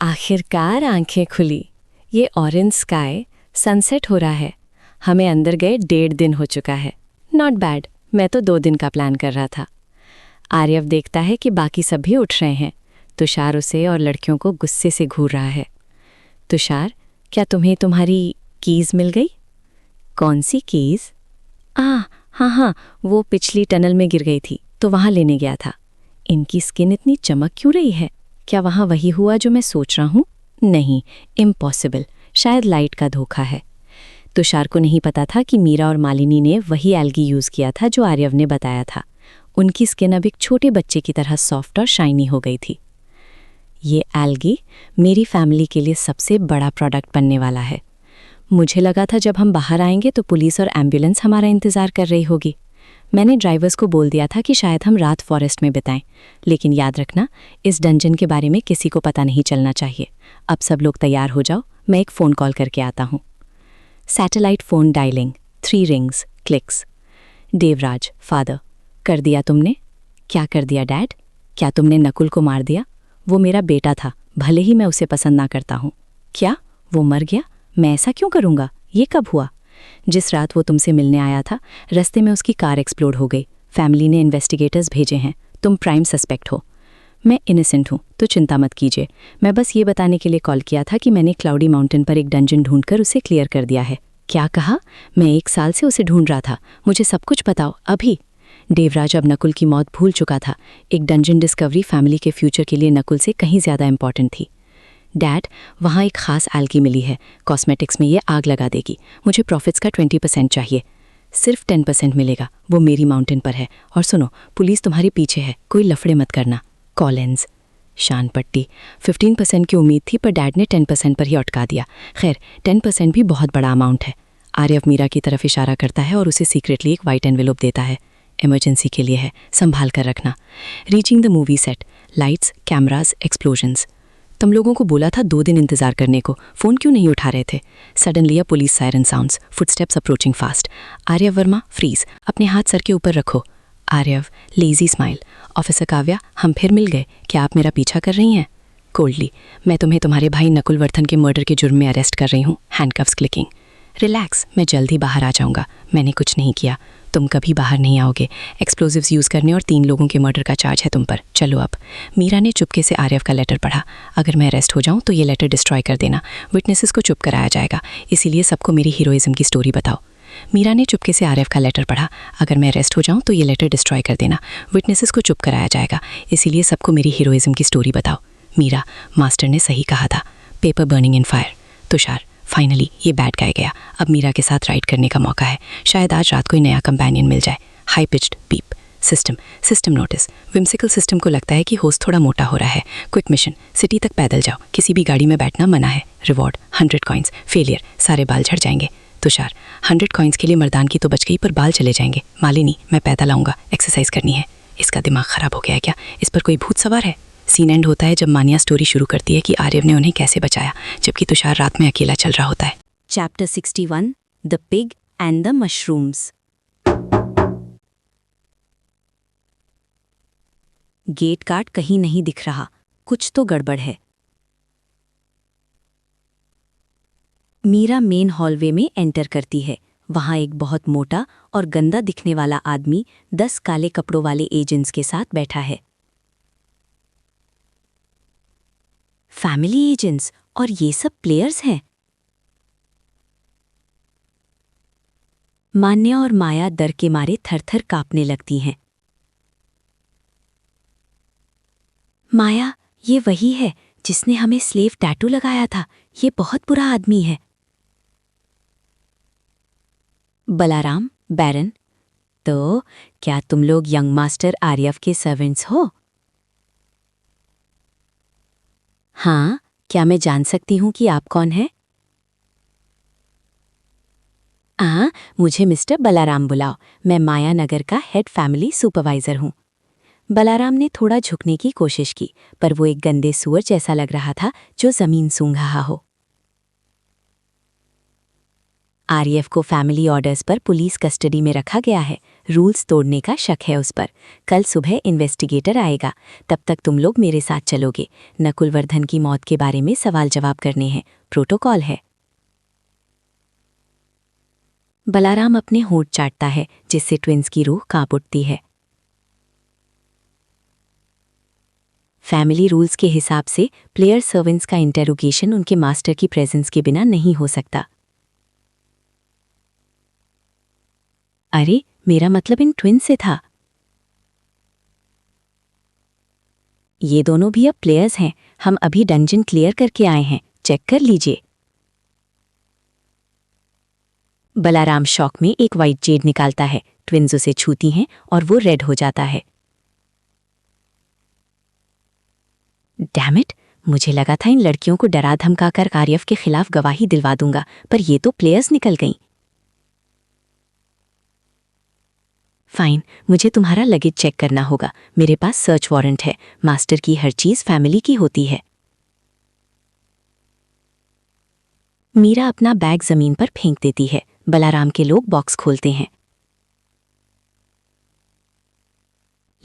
आखिरकार आंखें खुली। ये ऑरेंज स्काई, सनसेट हो रहा है। हमें अंदर गए 1.5 दिन हो चुका है। नॉट बैड, मैं तो 2 दिन का प्लान कर रहा था। आर्यव देखता है कि बाकी सब भी उठ रहे हैं। तुषार उसे और लड़कियों को गुस्से से घूर रहा है। तुषार, क्या तुम्हें तुम्हारी कीज़ मिल गई? कौन सी कीज़? हाँ, वो पिछली टनल में गिर गई थी तो वहाँ लेने गया था। इनकी स्किन इतनी चमक क्यों रही है? क्या वहाँ वही हुआ जो मैं सोच रहा हूँ? नहीं, इम्पॉसिबल। शायद लाइट का धोखा है। तुषार को नहीं पता था कि मीरा और मालिनी ने वही एल्गी यूज़ किया था जो आर्यव ने बताया था। उनकी स्किन अब एक छोटे बच्चे की तरह सॉफ्ट और शाइनी हो गई थी। ये एल्गी मेरी फैमिली के लिए सबसे बड़ा प्रोडक्ट बनने वाला है। मुझे लगा था जब हम बाहर आएंगे तो पुलिस और एम्बुलेंस हमारा इंतज़ार कर रही होगी। मैंने ड्राइवर्स को बोल दिया था कि शायद हम रात फॉरेस्ट में बिताएं, लेकिन याद रखना, इस डंजन के बारे में किसी को पता नहीं चलना चाहिए। अब सब लोग तैयार हो जाओ, मैं एक फ़ोन कॉल करके आता हूँ। Satellite phone dialling, 3 rings, clicks. Devraj, father. कर दिया तुमने? क्या कर दिया डैड? क्या तुमने नकुल को मार दिया? वो मेरा बेटा था, भले ही मैं उसे पसंद ना करता हूँ। क्या वो मर गया? मैं ऐसा क्यों करूँगा? ये कब हुआ? जिस रात वो तुमसे मिलने आया था, रास्ते में उसकी कार एक्सप्लोड हो गई। फैमिली ने इन्वेस्टिगेटर्स भेजे हैं। तुम प्राइम सस्पेक्ट हो। मैं इनोसेंट हूँ, तो चिंता मत कीजिए। मैं बस ये बताने के लिए कॉल किया था कि मैंने क्लाउडी माउंटेन पर एक डंजन ढूंढकर उसे क्लियर कर दिया है। क्या कहा? मैं 1 साल से उसे ढूंढ रहा था। मुझे सब कुछ बताओ अभी। देवराज अब नकुल की मौत भूल चुका था। एक डंजन डिस्कवरी फैमिली के फ्यूचर के लिए नकुल से कहीं ज़्यादा इंपॉर्टेंट थी। डैड, वहाँ एक ख़ास एल्गी मिली है। कॉस्मेटिक्स में ये आग लगा देगी। मुझे प्रॉफिट्स का 20% चाहिए। सिर्फ 10% मिलेगा, वो मेरी माउंटेन पर है। और सुनो, पुलिस तुम्हारे पीछे है, कोई लफड़े मत करना। कॉलिंस। शान पट्टी। 15% की उम्मीद थी पर डैड ने 10% पर ही अटका दिया। खैर, 10% भी बहुत बड़ा अमाउंट है। आर्यव मीरा की तरफ इशारा करता है और उसे सीक्रेटली एक वाइट एनवेलोप देता है। इमरजेंसी के लिए है, संभाल कर रखना। Reaching the movie set, lights, cameras, explosions. तुम लोगों को बोला था 2 दिन इंतजार करने को, फ़ोन क्यों नहीं उठा रहे थे? Suddenly a police siren sounds, footsteps approaching fast. Aaryav Verma, freeze, अपने हाथ सर के ऊपर रखो। Aaryav, lazy smile. Officer Kavya, हम फिर मिल गए। क्या आप मेरा पीछा कर रही हैं? कोल्डली, मैं तुम्हें तुम्हारे भाई नकुल वर्धन के मर्डर के जुर्म में अरेस्ट कर रही हूँ। Handcuffs clicking. रिलैक्स, मैं जल्द ही बाहर आ जाऊँगा। मैंने कुछ नहीं किया। तुम कभी बाहर नहीं आओगे। एक्सप्लोजिव्स यूज़ करने और 3 लोगों के मर्डर का चार्ज है तुम पर। चलो अब। मीरा ने चुपके से आर्यव का लेटर पढ़ा। अगर मैं अरेस्ट हो जाऊं तो ये लेटर डिस्ट्रॉय कर देना। विटनेसेस को चुप कराया जाएगा, इसीलिए सबको मेरी हीरोइज्म की स्टोरी बताओ। मीरा ने चुपके से आर्यव का लेटर पढ़ा। अगर मैं अरेस्ट हो जाऊं तो ये लेटर डिस्ट्रॉय कर देना। विटनेसेस को चुप कराया जाएगा, इसीलिए सबको मेरी हीरोइज्म की स्टोरी बताओ। मीरा, मास्टर ने सही कहा था। Paper burning in fire. Tushar, finally ये बैड गाय गया। अब मीरा के साथ राइड करने का मौका है। शायद आज रात कोई नया कंपेनियन मिल जाए। High pitched beep. System notice. Whimsical system को लगता है कि होस्ट थोड़ा मोटा हो रहा है। क्विक मिशन, सिटी तक पैदल जाओ। किसी भी गाड़ी में बैठना मना है। Reward 100 coins. फेलियर, सारे बाल झड़ जाएंगे। तुषार, 100 कॉइन्स के लिए मर्दान की तो बच गई पर बाल चले जाएंगे। मालिनी, मैं पैदल आऊँगा, एक्सरसाइज करनी है। इसका दिमाग खराब हो गया है क्या? इस पर कोई भूत सवार है? सीन एंड होता है जब मानिया स्टोरी शुरू करती है कि आर्यव ने उन्हें कैसे बचाया, जबकि तुषार रात में अकेला चल रहा होता है। Chapter 61, the pig and the mushrooms. Gate card कहीं नहीं दिख रहा। कुछ तो गड़बड़ है। मीरा मेन हॉलवे में एंटर करती है। वहां एक बहुत मोटा और गंदा दिखने वाला आदमी 10 काले कपड़ों वाले एजेंट्स के साथ बैठा है। फैमिली एजेंट्स, और ये सब प्लेयर्स हैं। मान्या और माया डर के मारे थर-थर कांपने लगती हैं। माया, ये वही है जिसने हमें स्लेव टैटू लगाया था। ये बहुत बुरा आदमी है। बलाराम, बैरन, तो क्या तुम लोग यंग मास्टर आर्यव के सर्वेंट्स हो? हाँ, क्या मैं जान सकती हूँ कि आप कौन हैं? मुझे मिस्टर बलाराम बुलाओ। मैं माया नगर का हेड फैमिली सुपरवाइजर हूँ। बलाराम ने थोड़ा झुकने की कोशिश की, पर वो एक गंदे सुअर जैसा लग रहा था जो जमीन सूंघ रहा हो। आरएफ को फैमिली ऑर्डर्स पर पुलिस कस्टडी में रखा गया है। रूल्स तोड़ने का शक है उस पर। कल सुबह इन्वेस्टिगेटर आएगा। तब तक तुम लोग मेरे साथ चलोगे। नकुल वर्धन की मौत के बारे में सवाल जवाब करने हैं। प्रोटोकॉल है। बलाराम अपने होंठ चाटता है, जिससे ट्विंस की रूह कांप उठती है। फैमिली रूल्स के हिसाब से प्लेयर सर्वेंट्स का इंटेरोगेशन उनके मास्टर की प्रेजेंस के बिना नहीं हो सकता। अरे, मेरा मतलब इन ट्विन से था। ये दोनों भी अब प्लेयर्स हैं। हम अभी डंजन क्लियर करके आए हैं, चेक कर लीजिए। बलाराम शॉक में एक वाइट जेड निकालता है। ट्विन्स उसे छूती हैं और वो रेड हो जाता है। डैम इट, मुझे लगा था इन लड़कियों को डरा धमकाकर आरएफ के खिलाफ गवाही दिलवा दूंगा, पर ये तो प्लेयर्स निकल गईं। फाइन, मुझे तुम्हारा लगेज चेक करना होगा। मेरे पास सर्च वारंट है। मास्टर की हर चीज फैमिली की होती है। मीरा अपना बैग जमीन पर फेंक देती है। बलाराम के लोग बॉक्स खोलते हैं।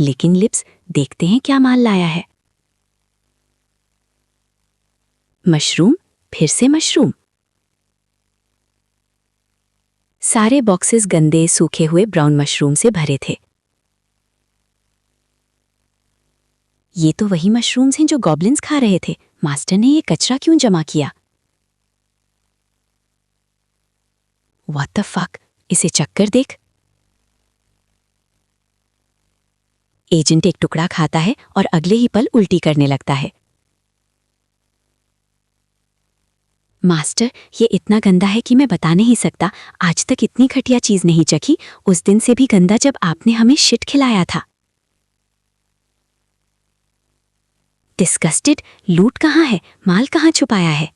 लेकिन लिप्स, देखते हैं क्या माल लाया है। मशरूम, फिर से मशरूम। सारे बॉक्सेस गंदे सूखे हुए ब्राउन मशरूम से भरे थे। ये तो वही मशरूम्स हैं जो गॉब्लिन्स खा रहे थे। मास्टर ने ये कचरा क्यों जमा किया? व्हाट द फक, इसे चक्कर देख। एजेंट एक टुकड़ा खाता है और अगले ही पल उल्टी करने लगता है। मास्टर, ये इतना गंदा है कि मैं बता नहीं सकता। आज तक इतनी घटिया चीज नहीं चखी। उस दिन से भी गंदा जब आपने हमें शिट खिलाया था। डिस्गस्टेड, लूट कहाँ है? माल कहाँ छुपाया है?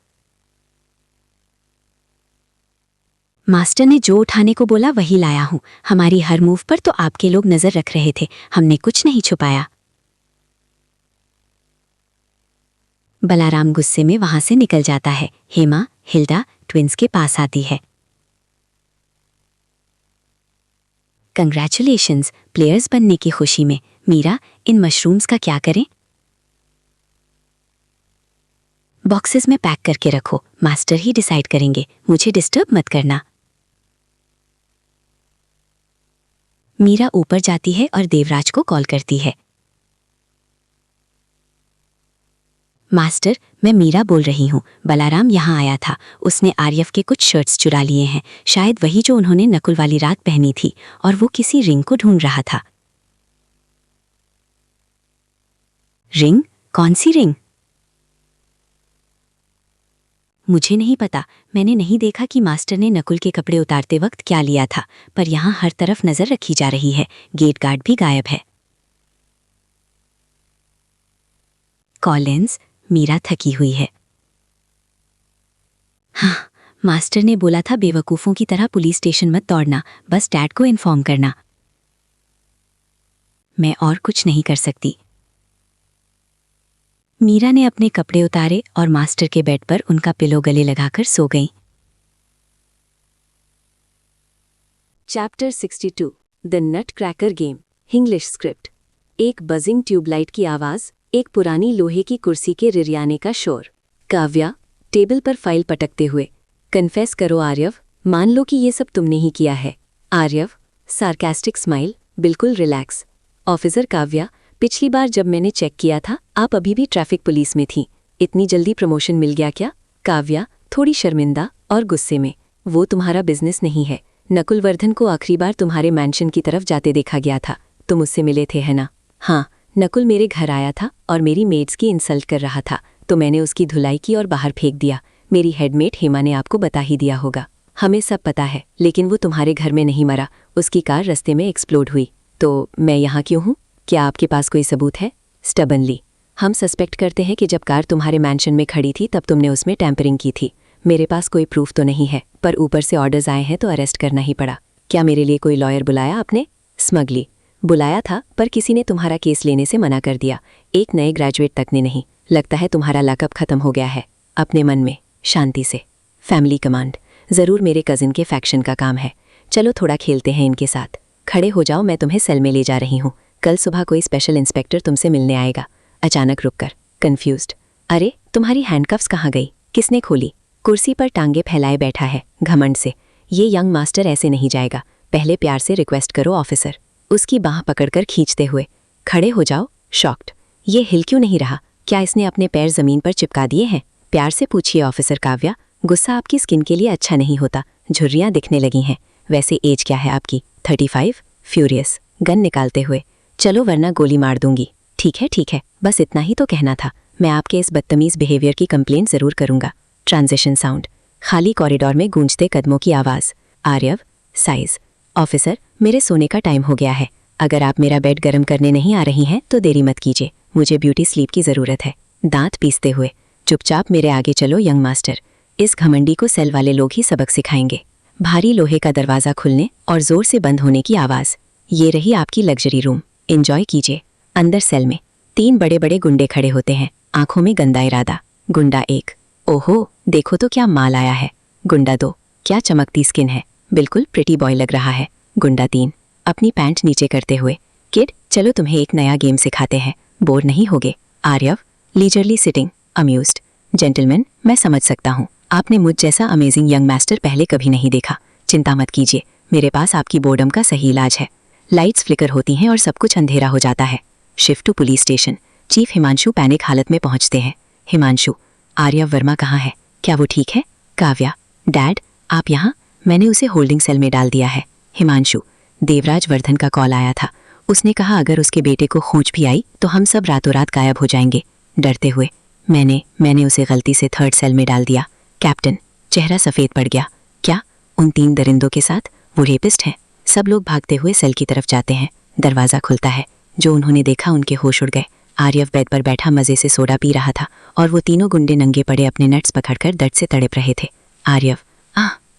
मास्टर ने जो उठाने को बोला वही लाया हूं। हमारी हर मूव पर तो आपके लोग नजर रख रहे थे। हमने कुछ नहीं छुपाया। बलाराम गुस्से में वहां से निकल जाता है। हेमा, हिल्डा ट्विंस के पास आती है। कंग्रेचुलेशंस प्लेयर्स बनने की खुशी में। मीरा, इन मशरूम्स का क्या करें? बॉक्सेस में पैक करके रखो। मास्टर ही डिसाइड करेंगे। मुझे डिस्टर्ब मत करना। मीरा ऊपर जाती है और देवराज को कॉल करती है। मास्टर, मैं मीरा बोल रही हूँ। बलाराम यहाँ आया था। उसने आरएफ के कुछ शर्ट्स चुरा लिए हैं, शायद वही जो उन्होंने नकुल वाली रात पहनी थी, और वो किसी रिंग को ढूंढ रहा था। रिंग? कौन सी रिंग? मुझे नहीं पता। मैंने नहीं देखा कि मास्टर ने नकुल के कपड़े उतारते वक्त क्या लिया था, पर यहाँ हर तरफ नजर रखी जा रही है। गेट गार्ड भी गायब है। कॉलिंस, मीरा थकी हुई है। हाँ, मास्टर ने बोला था बेवकूफों की तरह पुलिस स्टेशन मत दौड़ना, बस डैड को इन्फॉर्म करना। मैं और कुछ नहीं कर सकती। मीरा ने अपने कपड़े उतारे और मास्टर के बेड पर उनका पिलो गले लगाकर सो गई। Chapter 62 the nut cracker game. English script. एक बजिंग ट्यूबलाइट की आवाज, एक पुरानी लोहे की कुर्सी के रिरियाने का शोर। काव्या, टेबल पर फाइल पटकते हुए, कन्फेस करो आर्यव, मान लो कि ये सब तुमने ही किया है। आर्यव, सार्कास्टिक स्माइल, बिल्कुल रिलैक्स। ऑफिसर काव्या, पिछली बार जब मैंने चेक किया था आप अभी भी ट्रैफिक पुलिस में थी। इतनी जल्दी प्रमोशन मिल गया क्या? काव्या, थोड़ी शर्मिंदा और गुस्से में, वो तुम्हारा बिजनेस नहीं है। नकुल वर्धन को आखिरी बार तुम्हारे मैंशन की तरफ जाते देखा गया था। तुम उससे मिले थे, है ना? हाँ, नकुल मेरे घर आया था और मेरी मेड्स की इंसल्ट कर रहा था, तो मैंने उसकी धुलाई की और बाहर फेंक दिया। मेरी हेडमेट हेमा ने आपको बता ही दिया होगा। हमें सब पता है, लेकिन वो तुम्हारे घर में नहीं मरा, उसकी कार रास्ते में एक्सप्लोड हुई। तो मैं यहाँ क्यों हूँ? क्या आपके पास कोई सबूत है? स्टबनली, हम सस्पेक्ट करते हैं कि जब कार तुम्हारे मैंशन में खड़ी थी तब तुमने उसमें टैंपरिंग की थी। मेरे पास कोई प्रूफ तो नहीं है, पर ऊपर से ऑर्डर्स आए हैं तो अरेस्ट करना ही पड़ा। क्या मेरे लिए कोई लॉयर बुलाया आपने? स्मगली, बुलाया था, पर किसी ने तुम्हारा केस लेने से मना कर दिया। एक नए ग्रेजुएट तक ने नहीं। लगता है तुम्हारा लॉकअप खत्म हो गया है। अपने मन में शांति से। फैमिली कमांड, ज़रूर मेरे कज़िन के फैक्शन का काम है। चलो थोड़ा खेलते हैं इनके साथ। खड़े हो जाओ, मैं तुम्हें सेल में ले जा रही हूँ। कल सुबह कोई स्पेशल इंस्पेक्टर तुमसे मिलने आएगा। अचानक रुककर कन्फ्यूज्ड, अरे तुम्हारी हैंडकफ्स कहाँ गई? किसने खोली? कुर्सी पर टांगे फैलाए बैठा है घमंड से। ये यंग मास्टर ऐसे नहीं जाएगा। पहले प्यार से रिक्वेस्ट करो ऑफिसर। उसकी बाह पकड़कर खींचते हुए, खड़े हो जाओ। शॉक्ड, ये हिल क्यों नहीं रहा? क्या इसने अपने पैर जमीन पर चिपका दिए हैं? प्यार से पूछिए ऑफिसर काव्या, गुस्सा आपकी स्किन के लिए अच्छा नहीं होता। झुर्रियाँ दिखने लगी हैं। वैसे एज क्या है आपकी? 35? फ्यूरियस, गन निकालते हुए, चलो वरना गोली मार दूंगी। ठीक है, बस इतना ही तो कहना था। मैं आपके इस बदतमीज बिहेवियर की कंप्लेंट जरूर करूंगा। ट्रांजिशन साउंड, खाली कॉरिडोर में गूंजते कदमों की आवाज़। आर्यव, साइज, ऑफिसर मेरे सोने का टाइम हो गया है। अगर आप मेरा बेड गर्म करने नहीं आ रही हैं तो देरी मत कीजिए, मुझे ब्यूटी स्लीप की ज़रूरत है। दांत पीसते हुए, चुपचाप मेरे आगे चलो यंग मास्टर। इस घमंडी को सेल वाले लोग ही सबक सिखाएंगे। भारी लोहे का दरवाज़ा खुलने और ज़ोर से बंद होने की आवाज़। ये रही आपकी लग्जरी रूम, एंजॉय कीजिए। अंदर सेल में 3 बड़े बड़े गुंडे खड़े होते हैं, आंखों में गंदा इरादा। गुंडा 1, ओहो देखो तो क्या माल आया है। गुंडा 2, क्या चमकती स्किन है, बिल्कुल प्रिटी बॉय लग रहा है। गुंडा 3, अपनी पैंट नीचे करते हुए, किड चलो तुम्हें एक नया गेम सिखाते हैं, बोर नहीं होगे। Aryav, leisurely sitting, amused, gentleman मैं समझ सकता हूँ आपने मुझ जैसा अमेजिंग यंग मास्टर पहले कभी नहीं देखा। चिंता मत कीजिए, मेरे पास आपकी बोर्डम का सही इलाज है। लाइट्स फ्लिकर होती हैं और सब कुछ अंधेरा हो जाता है। Shift to police station. Chief Himanshu panic हालत में पहुंचते हैं। हिमांशु, आर्यव वर्मा कहाँ है? क्या वो ठीक है? काव्या, डैड आप यहाँ? मैंने उसे होल्डिंग सेल में डाल दिया है। हिमांशु, देवराज वर्धन का कॉल आया था। उसने कहा अगर उसके बेटे को खोज भी आई तो हम सब रातों रात गायब हो जाएंगे। डरते हुए, मैंने उसे गलती से 3rd सेल में डाल दिया। कैप्टन, चेहरा सफ़ेद पड़ गया। क्या उन 3 दरिंदों के साथ? वो रेपिस्ट हैं। सब लोग भागते हुए सेल की तरफ जाते हैं। दरवाज़ा खुलता है। जो उन्होंने देखा उनके होश उड़ गए। आर्यव बेड पर बैठा मज़े से सोडा पी रहा था और वो तीनों गुंडे नंगे पड़े अपने नट्स पकड़कर दर्द से तड़प रहे थे। आर्यव,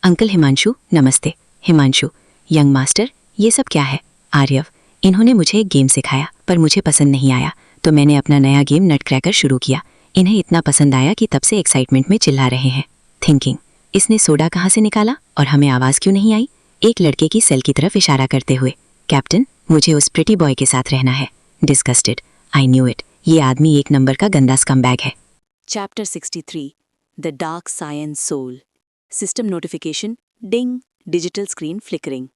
अंकल हिमांशु नमस्ते। हिमांशु, यंग मास्टर ये सब क्या है? आर्यव, इन्होंने मुझे एक गेम सिखाया पर मुझे पसंद नहीं आया तो मैंने अपना नया गेम नट क्रैकर शुरू किया। इन्हें इतना पसंद आया कि तब से एक्साइटमेंट में चिल्ला रहे हैं। थिंकिंग, इसने सोडा कहाँ से निकाला और हमें आवाज़ क्यों नहीं आई? एक लड़के की सेल की तरफ इशारा करते हुए, कैप्टन मुझे उस प्रिटी बॉय के साथ रहना है। डिस्गस्टेड, आई न्यू इट, ये आदमी 1 नंबर का गंदा स्कमबैग है। Chapter 63 The Dark Science Soul System Notification Ding Digital Screen Flickering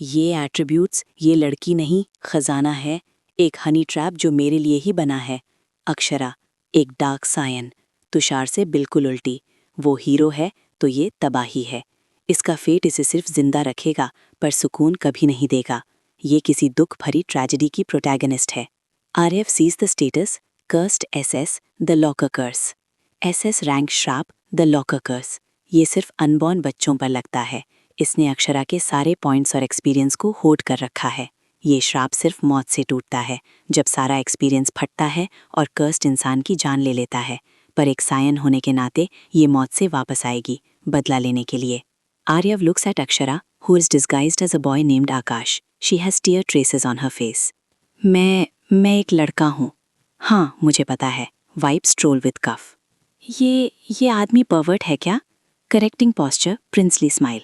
ये एट्रीब्यूट्स ये लड़की नहीं खजाना है, एक हनी ट्रैप जो मेरे लिए ही बना है। अक्षरा, एक डार्क सायन, तुषार से बिल्कुल उल्टी। वो हीरो है तो ये तबाही है। इसका फेट इसे सिर्फ जिंदा रखेगा पर सुकून कभी नहीं देगा। ये किसी दुख भरी ट्रेजेडी की प्रोटैगनिस्ट है। Aaryav sees the status cursed SS the locker curse. SS rank श्राप द लॉकर कर्स। ये सिर्फ अनबॉर्न बच्चों पर लगता है। इसने अक्षरा के सारे पॉइंट्स और एक्सपीरियंस को होल्ड कर रखा है। ये श्राप सिर्फ मौत से टूटता है, जब सारा एक्सपीरियंस फटता है और कर्स्ड इंसान की जान ले लेता है। पर एक सायन होने के नाते ये मौत से वापस आएगी, बदला लेने के लिए। Aryav looks at Akshara, who is disguised as a boy named Akash. She has tear traces on her face. मैं एक लड़का हूँ। हाँ, मुझे पता है। Wipes stroll with cuff. ये आदमी परवर्ट है क्या? Correcting posture, princely smile.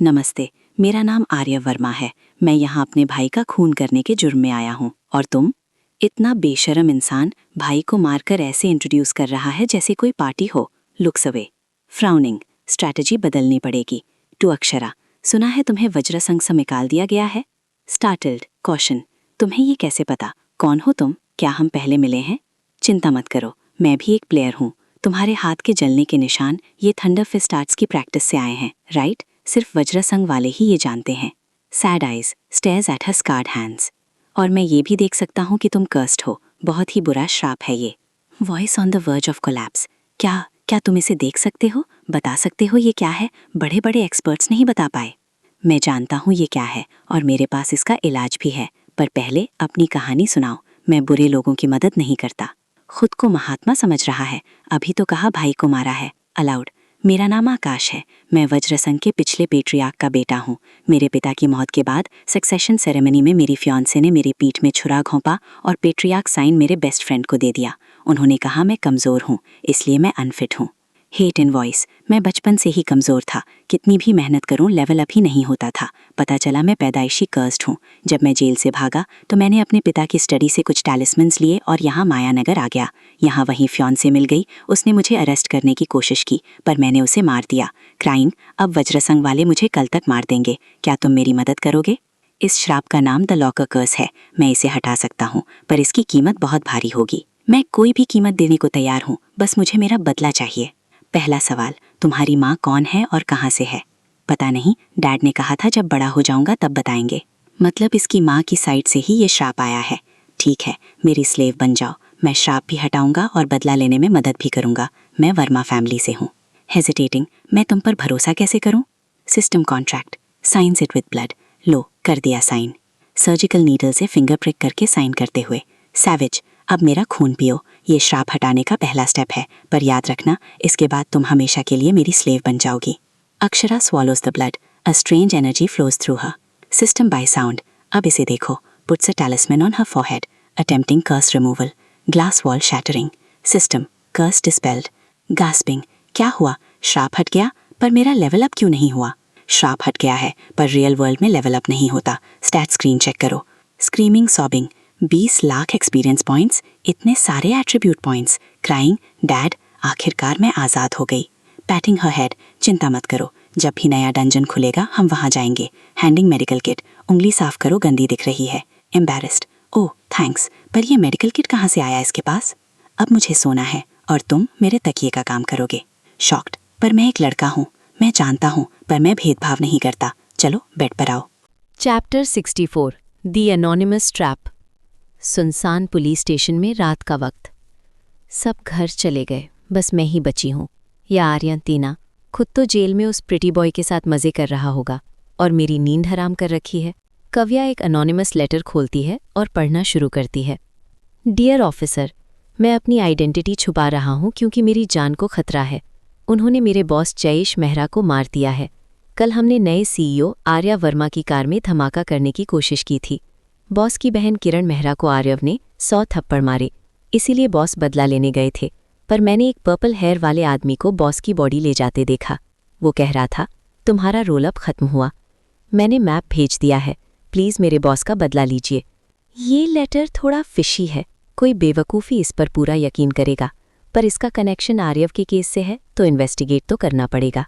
नमस्ते, मेरा नाम आर्यव वर्मा है। मैं यहाँ अपने भाई का खून करने के जुर्म में आया हूँ। और तुम? इतना बेशरम इंसान भाई को मारकर ऐसे इंट्रोड्यूस कर रहा है जैसे कोई पार्टी हो। लुक्स अवे, फ्राउनिंग, स्ट्रैटेजी बदलनी पड़ेगी। टू अक्षरा, सुना है तुम्हें वज्रसंघ से निकाल दिया गया है। स्टार्टल्ड, कॉशन, तुम्हें ये कैसे पता? कौन हो तुम? क्या हम पहले मिले हैं? चिंता मत करो, मैं भी एक प्लेयर हूँ। तुम्हारे हाथ के जलने के निशान ये थंडर फिस्ट आर्ट्स की प्रैक्टिस से आए हैं, राइट? सिर्फ वज्रसंघ वाले ही ये जानते हैं। Sad eyes stares at her scarred hands. और मैं ये भी देख सकता हूँ कि तुम कर्स्ड हो। बहुत ही बुरा श्राप है ये। Voice on the verge of collapse. क्या तुम इसे देख सकते हो? बता सकते हो ये क्या है? बड़े बड़े एक्सपर्ट्स नहीं बता पाए। मैं जानता हूँ ये क्या है और मेरे पास इसका इलाज भी है, पर पहले अपनी कहानी सुनाओ। मैं बुरे लोगों की मदद नहीं करता। खुद को महात्मा समझ रहा है। अभी तो कहा भाई को मारा है। अलाउड, मेरा नाम आकाश है। मैं वज्रसंघ के पिछले पेट्रियार्क का बेटा हूँ। मेरे पिता की मौत के बाद सक्सेशन सेरेमनी में मेरी फियांसे ने मेरी पीठ में छुरा घोंपा और पेट्रियार्क साइन मेरे बेस्ट फ्रेंड को दे दिया। उन्होंने कहा मैं कमज़ोर हूँ, इसलिए मैं अनफिट हूँ। Hate in voice. मैं बचपन से ही कमज़ोर था, कितनी भी मेहनत करूं लेवल अप ही नहीं होता था। पता चला मैं पैदाइशी कर्स्ड हूँ। जब मैं जेल से भागा तो मैंने अपने पिता की स्टडी से कुछ टैलिस्मन्स लिए और यहाँ मायानगर आ गया। यहाँ वहीं फियांसे मिल गई। उसने मुझे अरेस्ट करने की कोशिश की पर मैंने उसे मार दिया। क्राइंग, अब वज्रसंघ वाले मुझे कल तक मार देंगे। क्या तुम मेरी मदद करोगे? इस श्राप का नाम द लॉकर कर्स है। मैं इसे हटा सकता हूँ पर इसकी कीमत बहुत भारी होगी। मैं कोई भी कीमत देने को तैयार हूँ, बस मुझे मेरा बदला चाहिए। पहला सवाल, तुम्हारी माँ कौन है और कहाँ से है? पता नहीं, डैड ने कहा था जब बड़ा हो जाऊंगा तब बताएंगे। मतलब इसकी माँ की साइड से ही ये श्राप आया है। ठीक है, मेरी स्लेव बन जाओ। मैं श्राप भी हटाऊंगा और बदला लेने में मदद भी करूंगा। मैं वर्मा फैमिली से हूँ। हेजिटेटिंग, मैं तुम पर भरोसा कैसे करूँ? System contract, signs it with blood. लो, कर दिया साइन। सर्जिकल नीडल से फिंगर प्रिक करके साइन करते हुए। सैविज, अब मेरा खून पियो। ये श्राप हटाने का पहला स्टेप है, पर याद रखना इसके बाद तुम हमेशा के लिए मेरी स्लेव बन जाओगी। Akshara swallows the blood, a strange energy flows through her. System by sound, अब इसे देखो। Puts a talisman on her forehead, attempting curse removal. Glass wall shattering. System, curse dispelled. Gasping, क्या हुआ? श्राप हट गया पर मेरा लेवल अप क्यों नहीं हुआ? श्राप हट गया है पर रियल वर्ल्ड में लेवल अप नहीं होता। स्टैट स्क्रीन चेक करो। Screaming, sobbing, 20 lakh experience points, इतने सारे एट्रीब्यूट पॉइंट्स। क्राइंग, डैड, आखिरकार मैं आज़ाद हो गई। पैटिंग हर हेड, चिंता मत करो, जब भी नया डंजन खुलेगा हम वहाँ जाएंगे। हैंडिंग मेडिकल किट, उंगली साफ करो, गंदी दिख रही है। एम्बैरेस्ड, ओह थैंक्स, पर ये मेडिकल किट कहाँ से आया इसके पास? अब मुझे सोना है और तुम मेरे तकिए का काम करोगे। शॉक्ड, पर मैं एक लड़का हूँ। मैं जानता हूँ पर मैं भेदभाव नहीं करता। चलो बेड पर आओ। Chapter 64 the anonymous trap. सुनसान पुलिस स्टेशन में रात का वक्त। सब घर चले गए, बस मैं ही बची हूँ। या आर्यन तीना खुद तो जेल में उस प्रिटी बॉय के साथ मज़े कर रहा होगा और मेरी नींद हराम कर रखी है। कव्या एक अनोनिमस लेटर खोलती है और पढ़ना शुरू करती है। डियर ऑफिसर, मैं अपनी आइडेंटिटी छुपा रहा हूँ क्योंकि मेरी जान को खतरा है। उन्होंने मेरे बॉस जयेश मेहरा को मार दिया है। कल हमने नए सीईओ आर्या वर्मा की कार में धमाका करने की कोशिश की थी। बॉस की बहन किरण मेहरा को आर्यव ने 100 थप्पड़ मारे, इसीलिए बॉस बदला लेने गए थे। पर मैंने एक पर्पल हेयर वाले आदमी को बॉस की बॉडी ले जाते देखा। वो कह रहा था, तुम्हारा रोल अप खत्म हुआ। मैंने मैप भेज दिया है, प्लीज़ मेरे बॉस का बदला लीजिए। ये लेटर थोड़ा फिशी है, कोई बेवकूफ़ी इस पर पूरा यकीन करेगा, पर इसका कनेक्शन आर्यव के केस से है तो इन्वेस्टिगेट तो करना पड़ेगा।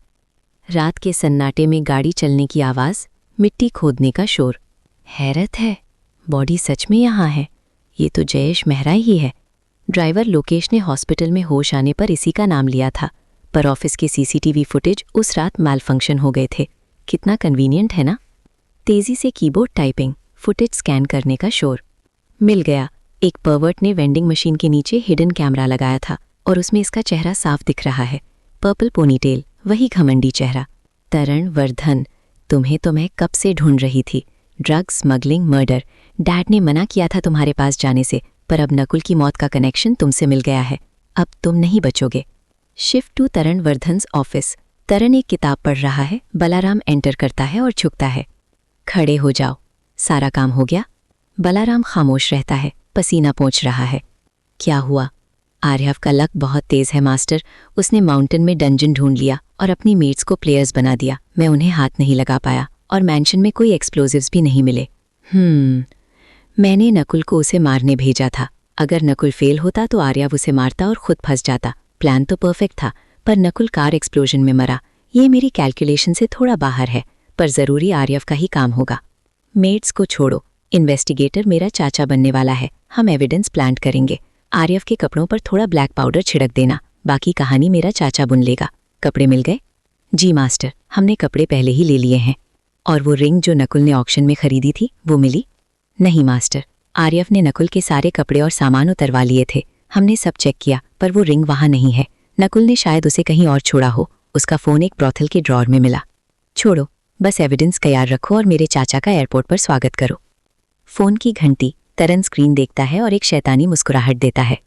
रात के सन्नाटे में गाड़ी चलने की आवाज़, मिट्टी खोदने का शोर। हैरत है, बॉडी सच में यहाँ है। ये तो जयेश मेहरा ही है। ड्राइवर लोकेश ने हॉस्पिटल में होश आने पर इसी का नाम लिया था, पर ऑफिस के सीसीटीवी फुटेज उस रात मैलफंक्शन हो गए थे। कितना कन्वीनियंट है ना। तेज़ी से कीबोर्ड टाइपिंग, फुटेज स्कैन करने का शोर। मिल गया। एक परवर्ट ने वेंडिंग मशीन के नीचे हिडन कैमरा लगाया था और उसमें इसका चेहरा साफ दिख रहा है। पर्पल पोनीटेल, वही घमंडी चेहरा। तरण वर्धन, तुम्हें तो मैं कब से ढूंढ रही थी। Drugs, smuggling, murder. डैड ने मना किया था तुम्हारे पास जाने से, पर अब नकुल की मौत का कनेक्शन तुमसे मिल गया है। अब तुम नहीं बचोगे। Shift to Taran Vardhan's office. Taran एक किताब पढ़ रहा है। बलाराम एंटर करता है और झुकता है। खड़े हो जाओ, सारा काम हो गया। बलाराम खामोश रहता है, पसीना पोंछ रहा है। क्या हुआ? आर्यव का लक बहुत तेज है मास्टर। उसने माउंटेन में डंजन ढूंढ लिया और अपनी मेट्स को प्लेयर्स बना दिया। मैं उन्हें हाथ नहीं लगा पाया और मैंशन में कोई एक्सप्लोजिव्स भी नहीं मिले। मैंने नकुल को उसे मारने भेजा था। अगर नकुल फेल होता तो आर्यव उसे मारता और खुद फंस जाता। प्लान तो परफेक्ट था, पर नकुल कार एक्सप्लोजन में मरा। ये मेरी कैलकुलेशन से थोड़ा बाहर है, पर ज़रूरी आर्यव का ही काम होगा। मेट्स को छोड़ो, इन्वेस्टिगेटर मेरा चाचा बनने वाला है। हम एविडेंस प्लांट करेंगे। आर्यव के कपड़ों पर थोड़ा ब्लैक पाउडर छिड़क देना, बाकी कहानी मेरा चाचा बुन लेगा। कपड़े मिल गए? जी मास्टर, हमने कपड़े पहले ही ले लिए हैं। और वो रिंग जो नकुल ने ऑक्शन में खरीदी थी, वो मिली? नहीं मास्टर, आर्यव ने नकुल के सारे कपड़े और सामान उतरवा लिए थे। हमने सब चेक किया, पर वो रिंग वहाँ नहीं है। नकुल ने शायद उसे कहीं और छोड़ा हो। उसका फ़ोन एक ब्रॉथल के ड्रॉर में मिला। छोड़ो, बस एविडेंस तैयार रखो और मेरे चाचा का एयरपोर्ट पर स्वागत करो। फ़ोन की घंटी। तरन स्क्रीन देखता है और एक शैतानी मुस्कुराहट देता है।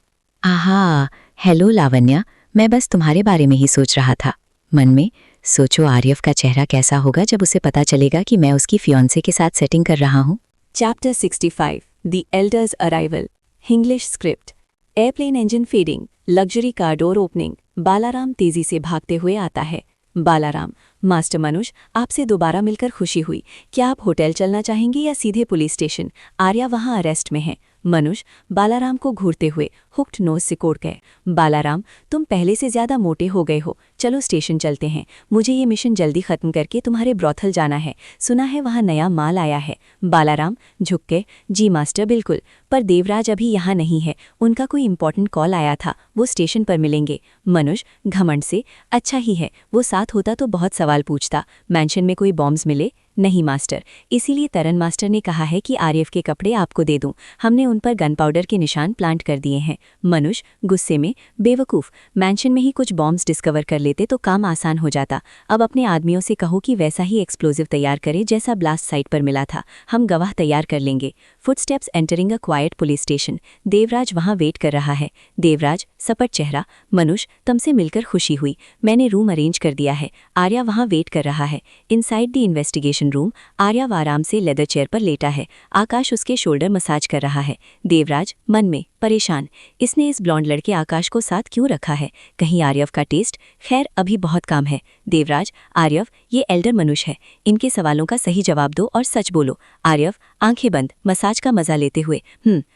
आहा, हेलो लावण्या, मैं बस तुम्हारे बारे में ही सोच रहा था। मन में सोचो आर्यव का चेहरा कैसा होगा जब उसे पता चलेगा कि मैं उसकी फियांसे के साथ सेटिंग कर रहा हूँ। Chapter 65 The Elder's Arrival English Script Airplane engine fading. Luxury car door opening. Balaram तेजी से भागते हुए आता है। बालाराम, मास्टर मनुज, आपसे दोबारा मिलकर खुशी हुई। क्या आप होटल चलना चाहेंगे या सीधे पुलिस स्टेशन? आर्या वहां अरेस्ट में है। मनुज बालाराम को घूरते हुए हुक्ड नोज से कोड़ गए। बालाराम, तुम पहले से ज्यादा मोटे हो गए हो, चलो स्टेशन चलते हैं। मुझे ये मिशन जल्दी खत्म करके तुम्हारे ब्रॉथल जाना है, सुना है वहां नया माल आया है। बालाराम झुक के, जी मास्टर बिल्कुल, पर देवराज अभी यहाँ नहीं है, उनका कोई इंपॉर्टेंट कॉल आया था, वो स्टेशन पर मिलेंगे। मनुज घमंड से, अच्छा ही है, वो साथ होता तो बहुत सवाल पूछता। मैंशन में कोई बॉम्ब्स मिले? नहीं मास्टर, इसीलिए तरन मास्टर ने कहा है कि आरएफ के कपड़े आपको दे दूं, हमने उन पर गन पाउडर के निशान प्लांट कर दिए हैं। मनुज गुस्से में, बेवकूफ़, मैंशन में ही कुछ बॉम्ब्स डिस्कवर कर लेते तो काम आसान हो जाता। अब अपने आदमियों से कहो कि वैसा ही एक्सप्लोजिव तैयार करे जैसा ब्लास्ट साइट पर मिला था, हम गवाह तैयार कर लेंगे। Footsteps entering a quite police station. Devraj वहां वेट कर रहा है। देवराज सपट चेहरा, मनुज तुमसे मिलकर खुशी हुई, मैंने रूम अरेंज कर दिया है। आर्या वहां वेट कर रहा है। Inside the investigation room, Arya आराम से लेदर चेयर पर लेटा है। आकाश उसके शोल्डर मसाज कर रहा है। देवराज मन में परेशान, इसने इस ब्लॉन्ड लड़के आकाश को साथ क्यों रखा है? कहीं आर्यव का टेस्ट? खैर अभी बहुत काम है। देवराज, आर्यव ये एल्डर मनुष्य है, इनके सवालों का सही जवाब दो और सच बोलो। आर्यव आंखें बंद, मसाज का मजा लेते हुए,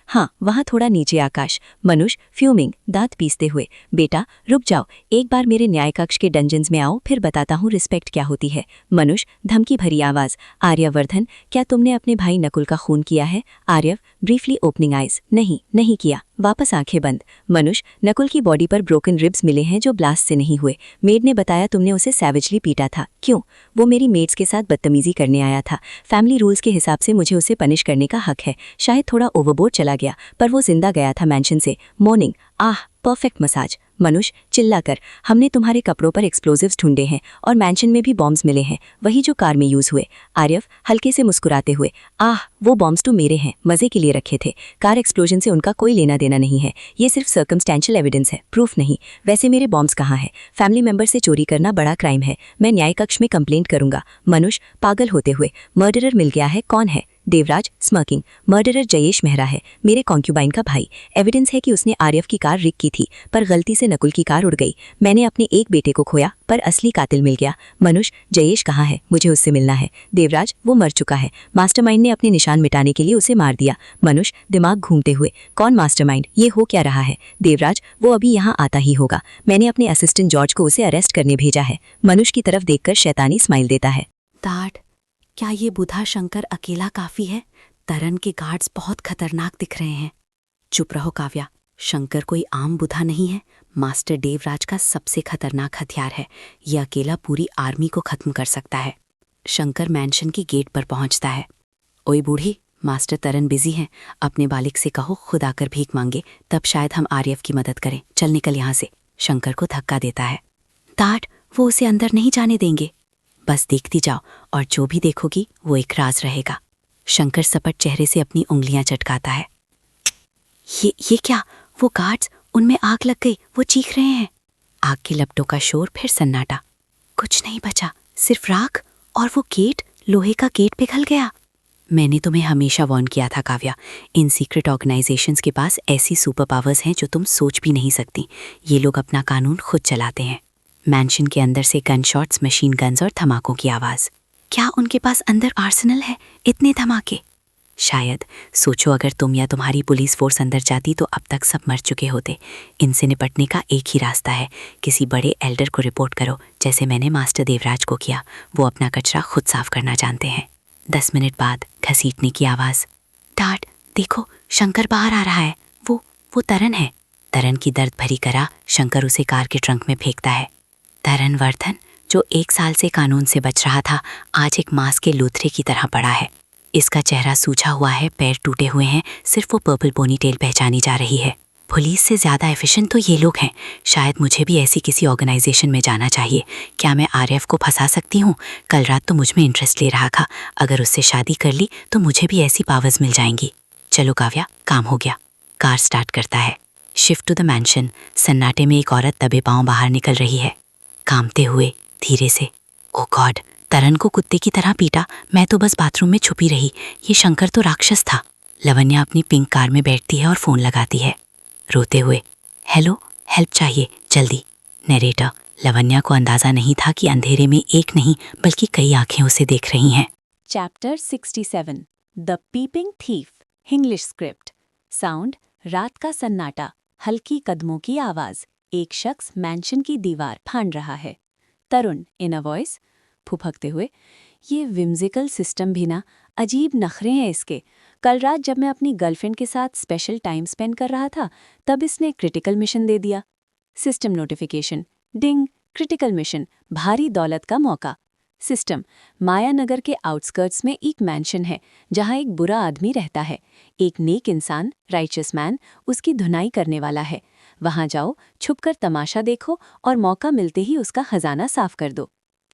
हाँ वहाँ थोड़ा नीचे। आकाश मनुष्य फ्यूमिंग, दांत पीसते हुए, बेटा रुक जाओ, एक बार मेरे न्याय कक्ष के डंजन्स में आओ, फिर बताता हूँ रिस्पेक्ट क्या होती है। मनुष्य धमकी भरी आवाज, आर्यवर्धन क्या तुमने अपने भाई नकुल का खून किया है? आर्यव ब्रीफली ओपनिंग आइज, नहीं किया। वापस आंखें बंद। मनुष्य नकुल की बॉडी पर ब्रोकन रिब्स मिले हैं जो ब्लास्ट से नहीं हुए। मेड ने बताया तुमने उसे सैवेजली पीटा था, क्यों? वो मेरी मेड्स के साथ बदतमीजी करने आया था, फैमिली रूल्स के हिसाब से मुझे उसे पनिश करने का हक है। शायद थोड़ा ओवरबोर्ड चला गया, पर वो जिंदा गया था मैंशन से। मॉर्निंग, आह परफेक्ट मसाज। मनुष्य चिल्लाकर, हमने तुम्हारे कपड़ों पर एक्सप्लोजिव्स ढूंढे हैं और मैंशन में भी बॉम्ब्स मिले हैं, वही जो कार में यूज हुए। आर्यव हल्के से मुस्कुराते हुए, आह वो बॉम्ब्स तो मेरे हैं, मजे के लिए रखे थे, कार एक्सप्लोजन से उनका कोई लेना देना नहीं है, ये सिर्फ सर्कमस्टेंशियल एविडेंस है, प्रूफ नहीं। वैसे मेरे बॉम्ब्स कहाँ हैं? फैमिली मेंबर से चोरी करना बड़ा क्राइम है, मैं न्याय कक्ष में कंप्लेंट करूंगा। मनुष्य पागल होते हुए, मर्डरर मिल गया है, कौन है? देवराज स्मर्किंग, मर्डरर जयेश मेहरा है, मेरे कॉन्क्यूबाइन का भाई। एविडेंस है कि उसने आर्यव की कार रिक की थी, पर गलती से नकुल की कार उड़ गई। मैंने अपने एक बेटे को खोया, पर असली कातिल मिल गया। मनुष्य जयेश कहाँ है? मुझे उससे मिलना है। देवराज वो मर चुका है, मास्टरमाइंड ने अपने निशान मिटाने के लिए उसे मार दिया। मनुष्य दिमाग घूमते हुए, कौन मास्टरमाइंड? ये हो क्या रहा है? देवराज वो अभी यहाँ आता ही होगा, मैंने अपने असिस्टेंट जॉर्ज को उसे अरेस्ट करने भेजा है। मनुष्य की तरफ देखकर शैतानी स्माइल देता है। ताड़, क्या ये बुधा शंकर अकेला काफी है? तरन के गार्ड्स बहुत खतरनाक दिख रहे हैं। चुप रहो काव्या, शंकर कोई आम बुधा नहीं है, मास्टर देवराज का सबसे खतरनाक हथियार है। ये अकेला पूरी आर्मी को खत्म कर सकता है। शंकर मैंशन की गेट पर पहुंचता है। ओए बूढ़ी, मास्टर तरन बिजी हैं, अपने बालिक से कहो खुद आकर भीख मांगे, तब शायद हम आर्यव की मदद करें। चल निकल यहाँ से। शंकर को धक्का देता है। ताड़, वो उसे अंदर नहीं जाने देंगे। बस देखती जाओ, और जो भी देखोगी वो एक राज रहेगा। शंकर सपट चेहरे से अपनी उंगलियां चटकाता है। ये क्या? वो गार्ड्स, उनमें आग लग गई, वो चीख रहे हैं। आग के लपटों का शोर, फिर सन्नाटा। कुछ नहीं बचा, सिर्फ राख, और वो गेट, लोहे का गेट पिघल गया। मैंने तुम्हें हमेशा वार्न किया था काव्या, इन सीक्रेट ऑर्गेनाइजेशंस के पास ऐसी सुपर पावर्स हैं जो तुम सोच भी नहीं सकती। ये लोग अपना कानून खुद चलाते हैं। मैंशन के अंदर से गन शॉट्स, मशीन गन्स और धमाकों की आवाज। क्या उनके पास अंदर आर्सेनल है? इतने धमाके? शायद। सोचो अगर तुम या तुम्हारी पुलिस फोर्स अंदर जाती तो अब तक सब मर चुके होते। इनसे निपटने का एक ही रास्ता है, किसी बड़े एल्डर को रिपोर्ट करो, जैसे मैंने मास्टर देवराज को किया। वो अपना कचरा खुद साफ करना जानते हैं। 10 मिनट बाद घसीटने की आवाज। टाट, देखो शंकर बाहर आ रहा है। वो तरन है। तरन की दर्द भरी करा शंकर उसे कार के ट्रंक में फेंकता है। तरन वर्धन, जो 1 साल से कानून से बच रहा था, आज एक मांस के लूथरे की तरह पड़ा है। इसका चेहरा सूझा हुआ है, पैर टूटे हुए हैं, सिर्फ वो पर्पल पोनीटेल पहचानी जा रही है। पुलिस से ज़्यादा एफिशिएंट तो ये लोग हैं। शायद मुझे भी ऐसी किसी ऑर्गेनाइजेशन में जाना चाहिए। क्या मैं आरएफ को फंसा सकती हूँ? कल रात तो मुझ में इंटरेस्ट ले रहा था, अगर उससे शादी कर ली तो मुझे भी ऐसी पावर्स मिल जाएंगी। चलो काव्या, काम हो गया। कार स्टार्ट करता है। Shift to the mansion. सन्नाटे में एक औरत दबे पांव बाहर निकल रही है, कांपते हुए धीरे से। ओ गॉड, तरन को कुत्ते की तरह पीटा, मैं तो बस बाथरूम में छुपी रही। ये शंकर तो राक्षस था। लवन्या अपनी पिंक कार में बैठती है और फोन लगाती है, रोते हुए। हेलो हेल्प चाहिए, जल्दी। नरेटर, लवन्या को अंदाजा नहीं था कि अंधेरे में एक नहीं बल्कि कई आंखें उसे देख रही हैं। Chapter 67 the peeping thief. English script. Sound, रात का सन्नाटा, हल्की कदमों की आवाज, एक शख्स मैंशन की दीवार फांद रहा है। तरुण इन अ वॉइस, फुफकते हुए, ये विम्जिकल सिस्टम भी ना, अजीब नखरे हैं इसके। कल रात जब मैं अपनी गर्लफ्रेंड के साथ स्पेशल टाइम स्पेंड कर रहा था तब इसने क्रिटिकल मिशन दे दिया। सिस्टम नोटिफिकेशन, डिंग, क्रिटिकल मिशन, भारी दौलत का मौका। सिस्टम, मायानगर के आउटस्कर्ट्स में एक मैंशन है जहां एक बुरा आदमी रहता है। एक नेक इंसान, राइचस मैन, उसकी धुनाई करने वाला है। वहां जाओ, छुपकर तमाशा देखो और मौका मिलते ही उसका खजाना साफ कर दो।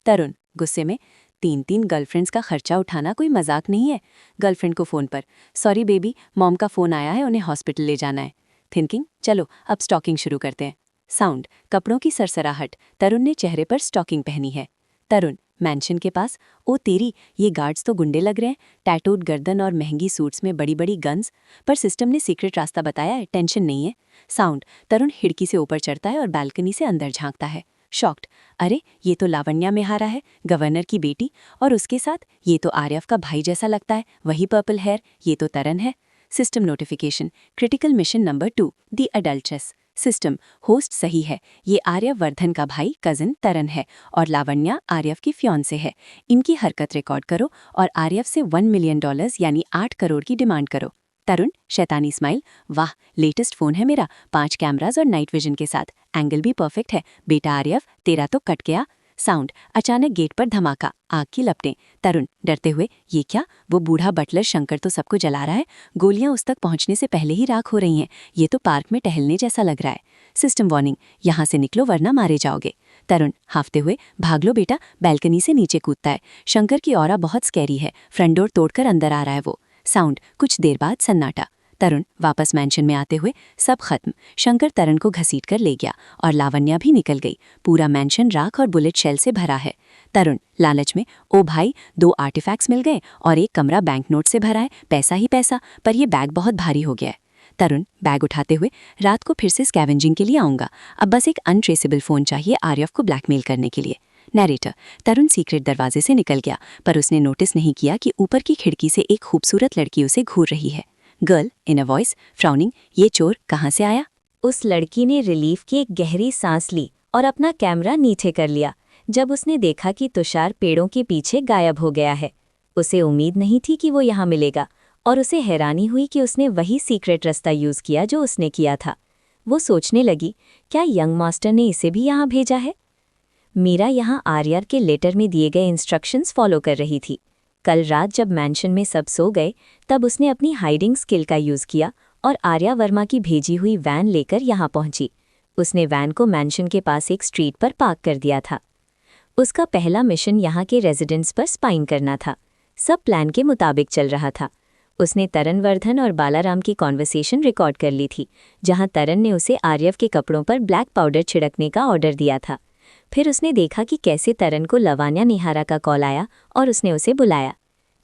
तरुण गुस्से में, 3 गर्लफ्रेंड्स का खर्चा उठाना कोई मजाक नहीं है। गर्लफ्रेंड को फ़ोन पर, सॉरी बेबी, मॉम का फ़ोन आया है, उन्हें हॉस्पिटल ले जाना है। थिंकिंग, चलो अब स्टॉकिंग शुरू करते हैं। साउंड, कपड़ों की सरसराहट, तरुण ने चेहरे पर स्टॉकिंग पहनी है। तरुण मैंशन के पास, ओ तेरी, ये गार्ड्स तो गुंडे लग रहे हैं, टैटूड गर्दन और महंगी सूट्स में बड़ी बड़ी गन्स। पर सिस्टम ने सीक्रेट रास्ता बताया है, टेंशन नहीं है। साउंड, तरुण खिड़की से ऊपर चढ़ता है और बालकनी से अंदर झांकता है। शॉक्ड, अरे ये तो लावण्या मेहारा है, गवर्नर की बेटी, और उसके साथ ये तो आर्यव का भाई जैसा लगता है, वही पर्पल हेयर, ये तो तरन है। System notification, critical mission number 2, the adulteress. System, host सही है, ये आर्यव वर्धन का भाई कजिन तरन है और लावण्या आर्यव की फियांसे है। इनकी हरकत रिकॉर्ड करो और आर्यव से $1 मिलियन यानी 8 करोड़ की डिमांड करो। तरुण शैतानी स्माइल, वाह, लेटेस्ट फ़ोन है मेरा, 5 कैमराज और नाइट विजन के साथ, एंगल भी परफेक्ट है। बेटा आर्यव, तेरा तो कट गया। साउंड, अचानक गेट पर धमाका, आग की लपटें। तरुण डरते हुए, ये क्या, वो बूढ़ा बटलर शंकर तो सबको जला रहा है। गोलियां उस तक पहुंचने से पहले ही राख हो रही हैं। ये तो पार्क में टहलने जैसा लग रहा है। सिस्टम वार्निंग, यहाँ से निकलो वरना मारे जाओगे। तरुण हाफते हुए, भाग लो बेटा, बैल्कनी से नीचे कूदता है। शंकर की ऑरा बहुत स्कैरी है, फ्रंट डोर तोड़कर अंदर आ रहा है वो। साउंड, कुछ देर बाद सन्नाटा। तरुण वापस मैंशन में आते हुए, सब खत्म। शंकर तरुण को घसीट कर ले गया और लावण्या भी निकल गई। पूरा मैंशन राख और बुलेट शेल से भरा है। तरुण लालच में, ओ भाई, 2 आर्टिफैक्ट्स मिल गए और एक कमरा बैंक नोट से भरा है, पैसा ही पैसा, पर यह बैग बहुत भारी हो गया है। तरुण बैग उठाते हुए, रात को फिर से स्कैवेंजिंग के लिए आऊंगा, अब बस एक अनट्रेसेबल फ़ोन चाहिए आर्यव को ब्लैकमेल करने के लिए। नैरेटर, तरुण सीक्रेट दरवाजे से निकल गया, पर उसने नोटिस नहीं किया कि ऊपर की खिड़की से एक खूबसूरत लड़की उसे घूर रही है। Girl in a voice, frowning, ये चोर कहाँ से आया? उस लड़की ने रिलीफ की एक गहरी सांस ली और अपना कैमरा नीचे कर लिया जब उसने देखा कि तुषार पेड़ों के पीछे गायब हो गया है। उसे उम्मीद नहीं थी कि वो यहाँ मिलेगा और उसे हैरानी हुई कि उसने वही सीक्रेट रास्ता यूज़ किया जो उसने किया था। वो सोचने लगी, क्या यंग मास्टर ने इसे भी यहाँ भेजा है? मीरा यहाँ आर्यर के लेटर में दिए गए इंस्ट्रक्शंस फॉलो कर रही थी। कल रात जब मैंशन में सब सो गए तब उसने अपनी हाइडिंग स्किल का यूज़ किया और आर्या वर्मा की भेजी हुई वैन लेकर यहाँ पहुंची। उसने वैन को मैंशन के पास एक स्ट्रीट पर पार्क कर दिया था। उसका पहला मिशन यहाँ के रेजिडेंट्स पर स्पाइन करना था। सब प्लान के मुताबिक चल रहा था। उसने तरन वर्धन और बालाराम की कॉन्वर्सेशन रिकॉर्ड कर ली थी, जहाँ तरन ने उसे आर्यव के कपड़ों पर ब्लैक पाउडर छिड़कने का ऑर्डर दिया था। फिर उसने देखा कि कैसे तरन को लावण्या निहारा का कॉल आया और उसने उसे बुलाया।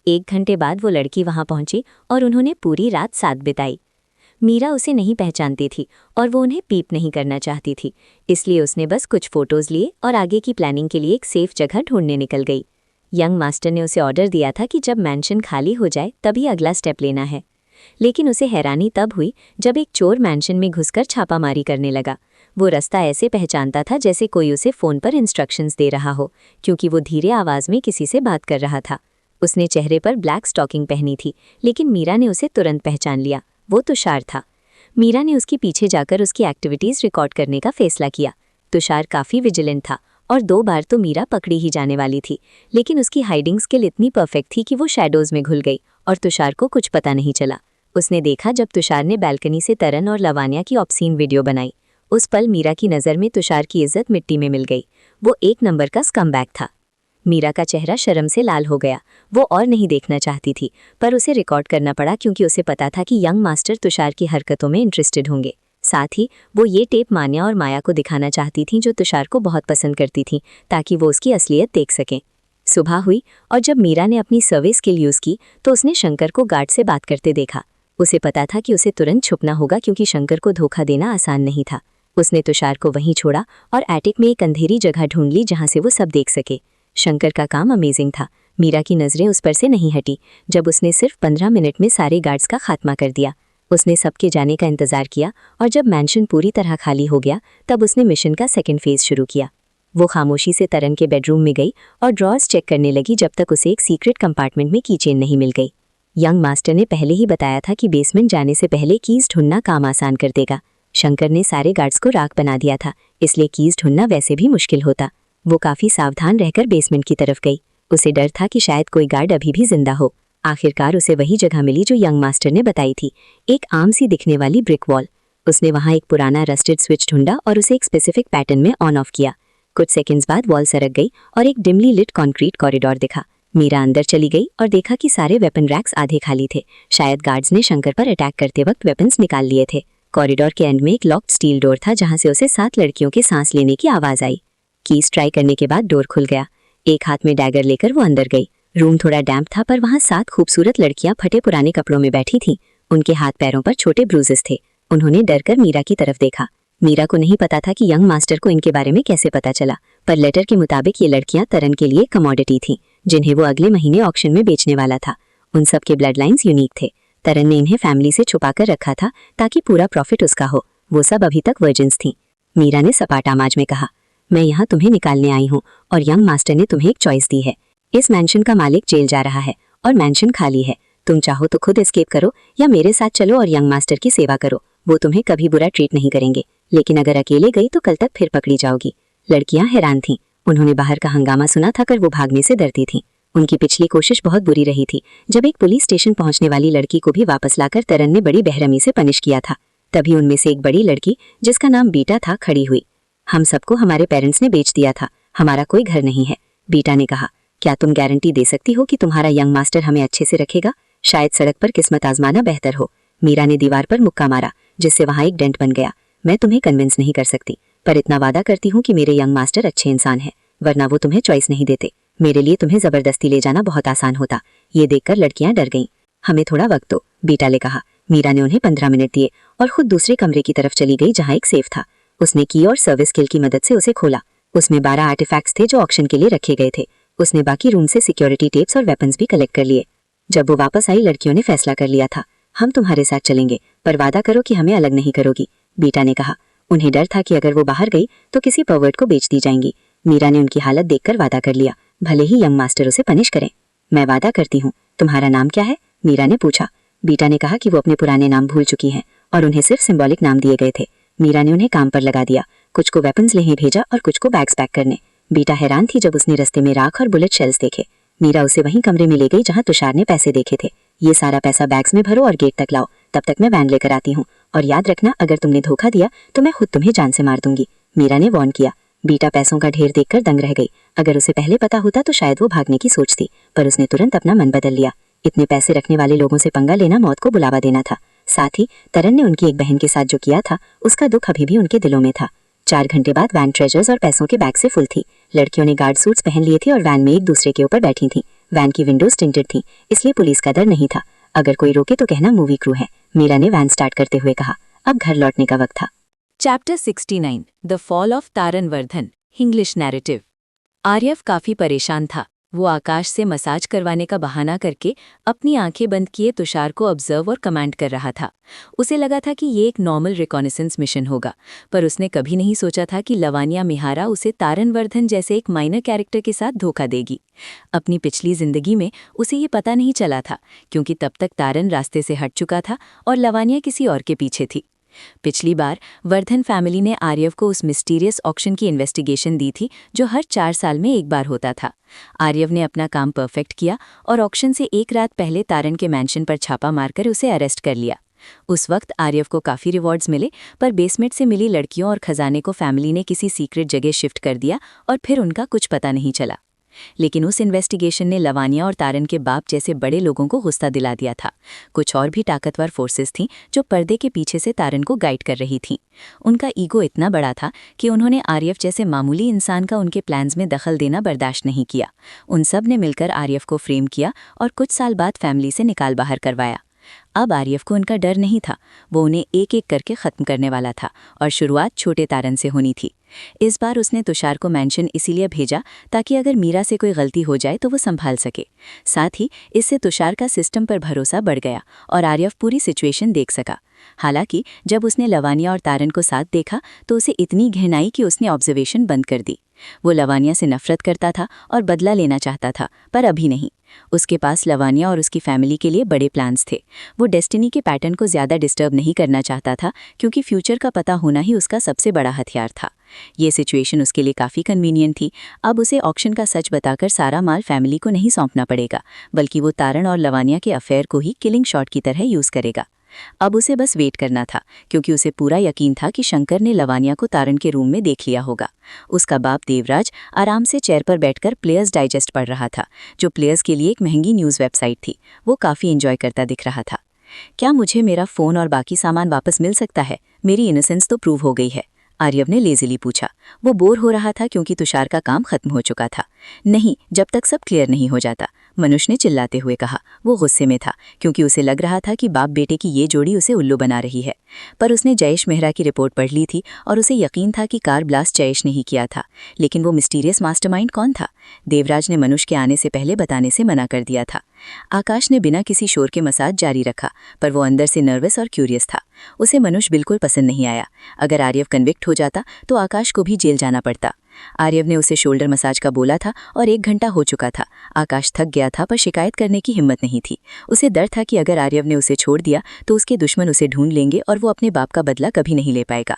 1 घंटे बाद वो लड़की वहां पहुंची और उन्होंने पूरी रात साथ बिताई। मीरा उसे नहीं पहचानती थी और वो उन्हें पीप नहीं करना चाहती थी, इसलिए उसने बस कुछ फोटोज लिए और आगे की प्लानिंग के लिए एक सेफ जगह ढूंढने निकल गई। यंग मास्टर ने उसे ऑर्डर दिया था कि जब मैंशन खाली हो जाए तभी अगला स्टेप लेना है, लेकिन उसे हैरानी तब हुई जब एक चोर मैंशन में घुसकर छापामारी करने लगा। वो रास्ता ऐसे पहचानता था जैसे कोई उसे फ़ोन पर इंस्ट्रक्शंस दे रहा हो, क्योंकि वो धीरे आवाज़ में किसी से बात कर रहा था। उसने चेहरे पर ब्लैक स्टॉकिंग पहनी थी, लेकिन मीरा ने उसे तुरंत पहचान लिया। वो तुषार था। मीरा ने उसके पीछे जाकर उसकी एक्टिविटीज़ रिकॉर्ड करने का फैसला किया। तुषार काफ़ी विजिलेंट था और 2 बार तो मीरा पकड़ी ही जाने वाली थी, लेकिन उसकी हाइडिंग स्किल इतनी परफेक्ट थी कि वो शैडोज़ में घुल गई और तुषार को कुछ पता नहीं चला। उसने देखा जब तुषार ने बैल्कनी से तरन और लावण्या की ऑब्सीन वीडियो बनाई। उस पल मीरा की नज़र में तुषार की इज्जत मिट्टी में मिल गई। वो 1 नंबर का स्कमबैग था। मीरा का चेहरा शर्म से लाल हो गया। वो और नहीं देखना चाहती थी, पर उसे रिकॉर्ड करना पड़ा क्योंकि उसे पता था कि यंग मास्टर तुषार की हरकतों में इंटरेस्टेड होंगे। साथ ही वो ये टेप मान्या और माया को दिखाना चाहती थी, जो तुषार को बहुत पसंद करती थीं, ताकि वो उसकी असलियत देख सकें। सुबह हुई और जब मीरा ने अपनी सर्वे स्किल यूज़ की तो उसने शंकर को गार्ड से बात करते देखा। उसे पता था कि उसे तुरंत छुपना होगा क्योंकि शंकर को धोखा देना आसान नहीं था। उसने तुषार को वहीं छोड़ा और एटिक में एक अंधेरी जगह ढूंढ ली जहां से वो सब देख सके। शंकर का काम अमेजिंग था। मीरा की नज़रें उस पर से नहीं हटी जब उसने सिर्फ 15 मिनट में सारे गार्ड्स का खात्मा कर दिया। उसने सबके जाने का इंतजार किया और जब मैंशन पूरी तरह खाली हो गया तब उसने मिशन का सेकंड फेज शुरू किया। वो खामोशी से तरन के बेडरूम में गई और ड्रॉर्स चेक करने लगी जब तक उसे एक सीक्रेट कंपार्टमेंट में कीचेन नहीं मिल गई। यंग मास्टर ने पहले ही बताया था कि बेसमेंट जाने से पहले कीज ढूंढना काम आसान कर देगा। शंकर ने सारे गार्ड्स को राख बना दिया था, इसलिए कीज ढूंढना वैसे भी मुश्किल होता। वो काफी सावधान रहकर बेसमेंट की तरफ गई। उसे डर था कि शायद कोई गार्ड अभी भी जिंदा हो। आखिरकार उसे वही जगह मिली जो यंग मास्टर ने बताई थी, एक आम सी दिखने वाली ब्रिक वॉल। उसने वहां एक पुराना रस्टेड स्विच ढूंढा और उसे एक स्पेसिफिक पैटर्न में ऑन ऑफ किया। कुछ सेकंड्स बाद वॉल सरक गई और एक डिमली लिट कॉन्क्रीट कॉरिडोर दिखा। मीरा अंदर चली गई और देखा कि सारे वेपन रैक्स आधे खाली थे। शायद गार्ड्स ने शंकर पर अटैक करते वक्त वेपन्स निकाल लिए थे। कॉरिडोर के एंड में एक लॉक्ड स्टील डोर था जहां से उसे 7 लड़कियों के सांस लेने की आवाज आई। कीज ट्राई करने के बाद डोर खुल गया। एक हाथ में डैगर लेकर वो अंदर गई। रूम थोड़ा डैम्प था पर वहां 7 खूबसूरत लड़कियां फटे पुराने कपड़ों में बैठी थीं। उनके हाथ पैरों पर छोटे ब्रूजेस थे। उन्होंने डरकर मीरा की तरफ देखा। मीरा को नहीं पता था कि यंग मास्टर को इनके बारे में कैसे पता चला, पर लेटर के मुताबिक ये लड़कियां तरन के लिए कमोडिटी थीं, जिन्हें वो अगले महीने ऑक्शन में बेचने वाला था। उन सब के ब्लड लाइन्स यूनिक थे। तरन ने इन्हें फैमिली से छुपाकर रखा था ताकि पूरा प्रॉफिट उसका हो। वो सब अभी तक वर्जिन्स थीं। मीरा ने सपाट आवाज में कहा, मैं यहाँ तुम्हें निकालने आई हूँ और यंग मास्टर ने तुम्हें एक चॉइस दी है। इस मैंशन का मालिक जेल जा रहा है और मैंशन खाली है। तुम चाहो तो खुद एस्केप करो या मेरे साथ चलो और यंग मास्टर की सेवा करो। वो तुम्हें कभी बुरा ट्रीट नहीं करेंगे, लेकिन अगर अकेले गई तो कल तक फिर पकड़ी जाओगी। लड़कियां हैरान थीं। उन्होंने बाहर का हंगामा सुना था कर वो भागने से डरती थीं। उनकी पिछली कोशिश बहुत बुरी रही थी, जब एक पुलिस स्टेशन पहुंचने वाली लड़की को भी वापस लाकर तरन ने बड़ी बेरहमी से पनिश किया था। तभी उनमें से एक बड़ी लड़की, जिसका नाम बीटा था, खड़ी हुई। हम सबको हमारे पेरेंट्स ने बेच दिया था, हमारा कोई घर नहीं है, बीटा ने कहा। क्या तुम गारंटी दे सकती हो कि तुम्हारा यंग मास्टर हमें अच्छे से रखेगा? शायद सड़क पर किस्मत आजमाना बेहतर हो। मीरा ने दीवार पर मुक्का मारा, जिससे वहां एक डेंट बन गया। मैं तुम्हें कन्विंस नहीं कर सकती, पर इतना वादा करती हूँ कि मेरे यंग मास्टर अच्छे इंसान हैं, वरना वो तुम्हें चॉइस नहीं देते। मेरे लिए तुम्हें जबरदस्ती ले जाना बहुत आसान होता। ये देखकर लड़कियां डर गईं। हमें थोड़ा वक्त दो, बीटा ने कहा। मीरा ने उन्हें 15 मिनट दिए और खुद दूसरे कमरे की तरफ चली गई जहां एक सेफ था। उसने की और सर्विस किल की मदद से उसे खोला। उसमें 12 आर्टिफैक्ट्स थे जो ऑक्शन के लिए रखे गए थे। उसने बाकी रूम से सिक्योरिटी टेप्स और वेपन्स भी कलेक्ट कर लिए। जब वो वापस आई, लड़कियों ने फैसला कर लिया था, हम तुम्हारे साथ चलेंगे, पर वादा करो कि हमें अलग नहीं करोगी, बीटा ने कहा। उन्हें डर था कि अगर वो बाहर गई तो किसी परवर्ट को बेच दी जाएंगी। मीरा ने उनकी हालत देखकर वादा कर लिया, भले ही यंग मास्टर उसे पनिश करें। मैं वादा करती हूँ। तुम्हारा नाम क्या है? मीरा ने पूछा। बीटा ने कहा कि वो अपने पुराने नाम भूल चुकी हैं और उन्हें सिर्फ सिंबॉलिक नाम दिए गए थे। मीरा ने उन्हें काम पर लगा दिया, कुछ को वेपन्स लेने भेजा और कुछ को बैग्स पैक करने। बीटा हैरान थी जब उसने रास्ते में राख और बुलेट शेल्स देखे। मीरा उसे वहीं कमरे में ले गई जहां तुषार ने पैसे देखे थे। ये सारा पैसा बैग्स में भरो और गेट तक लाओ, तब तक मैं वैन लेकर आती हूँ। और याद रखना, अगर तुमने धोखा दिया तो मैं खुद तुम्हें जान से मार दूंगी, मीरा ने वार्न किया। बीटा पैसों का ढेर देखकर दंग रह गई। अगर उसे पहले पता होता तो शायद वो भागने की सोचती, पर उसने तुरंत अपना मन बदल लिया। इतने पैसे रखने वाले लोगों से पंगा लेना मौत को बुलावा देना था। साथ ही तरन ने उनकी एक बहन के साथ जो किया था, उसका दुख अभी भी उनके दिलों में था। 4 घंटे बाद वैन ट्रेजर्स और पैसों के बैग से फुल थी। लड़कियों ने गार्ड सूट्स पहन लिए थे और वैन में एक दूसरे के ऊपर बैठी थीं। वैन की विंडोज टिंटेड थी, इसलिए पुलिस का डर नहीं था। अगर कोई रोके तो कहना मूवी क्रू है, मीरा ने वैन स्टार्ट करते हुए कहा। अब घर लौटने का वक्त था। Chapter 69 the fall of Taranvardhan English narrative. Aaryav काफी परेशान था। वो आकाश से मसाज करवाने का बहाना करके अपनी आंखें बंद किए तुषार को ऑब्जर्व और कमांड कर रहा था। उसे लगा था कि ये एक नॉर्मल रिकॉनेसेंस मिशन होगा, पर उसने कभी नहीं सोचा था कि लवानिया मिहारा उसे तारनवर्धन जैसे एक माइनर कैरेक्टर के साथ धोखा देगी। अपनी पिछली जिंदगी में उसे ये पता नहीं चला था, क्योंकि तब तक तारन रास्ते से हट चुका था और लवानिया किसी और के पीछे थी। पिछली बार वर्धन फैमिली ने आर्यव को उस मिस्टीरियस ऑक्शन की इन्वेस्टिगेशन दी थी जो हर 4 साल में एक बार होता था। आर्यव ने अपना काम परफेक्ट किया और ऑक्शन से एक रात पहले तारन के मैंशन पर छापा मारकर उसे अरेस्ट कर लिया। उस वक्त आर्यव को काफ़ी रिवॉर्ड्स मिले, पर बेसमेंट से मिली लड़कियों और खजाने को फैमिली ने किसी सीक्रेट जगह शिफ्ट कर दिया और फिर उनका कुछ पता नहीं चला। लेकिन उस इन्वेस्टिगेशन ने लवानिया और तारन के बाप जैसे बड़े लोगों को गुस्सा दिला दिया था। कुछ और भी ताकतवर फोर्सेस थीं जो पर्दे के पीछे से तारन को गाइड कर रही थीं। उनका ईगो इतना बड़ा था कि उन्होंने आर्यव जैसे मामूली इंसान का उनके प्लान्स में दखल देना बर्दाश्त नहीं किया। उन सब ने मिलकर आर्यव को फ्रेम किया और कुछ साल बाद फैमिली से निकाल बाहर करवाया। अब आर्यव को उनका डर नहीं था, वो उन्हें एक एक करके ख़त्म करने वाला था और शुरुआत छोटे तारन से होनी थी। इस बार उसने तुषार को मेंशन इसीलिए भेजा ताकि अगर मीरा से कोई गलती हो जाए तो वो संभाल सके। साथ ही इससे तुषार का सिस्टम पर भरोसा बढ़ गया और आर्यव पूरी सिचुएशन देख सका। हालांकि जब उसने लवानिया और तारन को साथ देखा तो उसे इतनी घृणा आई कि उसने ऑब्जर्वेशन बंद कर दी। वो लवानिया से नफरत करता था और बदला लेना चाहता था, पर अभी नहीं। उसके पास लवानिया और उसकी फैमिली के लिए बड़े प्लान्स थे। वो डेस्टिनी के पैटर्न को ज़्यादा डिस्टर्ब नहीं करना चाहता था क्योंकि फ्यूचर का पता होना ही उसका सबसे बड़ा हथियार था। ये सिचुएशन उसके लिए काफ़ी कन्वीनियंट थी। अब उसे ऑक्शन का सच बताकर सारा माल फैमिली को नहीं सौंपना पड़ेगा, बल्कि वो तारन और लवानिया के अफेयर को ही किलिंग शॉट की तरह यूज़ करेगा। अब उसे बस वेट करना था क्योंकि उसे पूरा यकीन था कि शंकर ने लवानिया को तारन के रूम में देख लिया होगा। उसका बाप देवराज आराम से चेयर पर बैठकर प्लेयर्स डाइजेस्ट पढ़ रहा था, जो प्लेयर्स के लिए एक महंगी न्यूज़ वेबसाइट थी। वो काफ़ी एंजॉय करता दिख रहा था। क्या मुझे मेरा फ़ोन और बाकी सामान वापस मिल सकता है? मेरी इनोसेंस तो प्रूव हो गई है, आर्यव ने लेजिली पूछा। वो बोर हो रहा था क्योंकि तुषार का काम खत्म हो चुका था। नहीं, जब तक सब क्लियर नहीं हो जाता, मनुष्य ने चिल्लाते हुए कहा। वो गुस्से में था क्योंकि उसे लग रहा था कि बाप बेटे की ये जोड़ी उसे उल्लू बना रही है। पर उसने जयेश मेहरा की रिपोर्ट पढ़ ली थी और उसे यकीन था कि कार ब्लास्ट जयेश ने ही किया था। लेकिन वो मिस्टीरियस मास्टरमाइंड कौन था? देवराज ने मनुष्य के आने से पहले बताने से मना कर दिया था। आकाश ने बिना किसी शोर के मसाज जारी रखा, पर वो अंदर से नर्वस और क्यूरियस था। उसे मनुष्य बिल्कुल पसंद नहीं आया। अगर आर्यव कन्विक्ट हो जाता तो आकाश को भी जेल जाना पड़ता। आर्यव ने उसे शोल्डर मसाज का बोला था और 1 घंटा हो चुका था। आकाश थक गया था पर शिकायत करने की हिम्मत नहीं थी। उसे डर था कि अगर आर्यव ने उसे छोड़ दिया तो उसके दुश्मन उसे ढूंढ लेंगे और वो अपने बाप का बदला कभी नहीं ले पाएगा।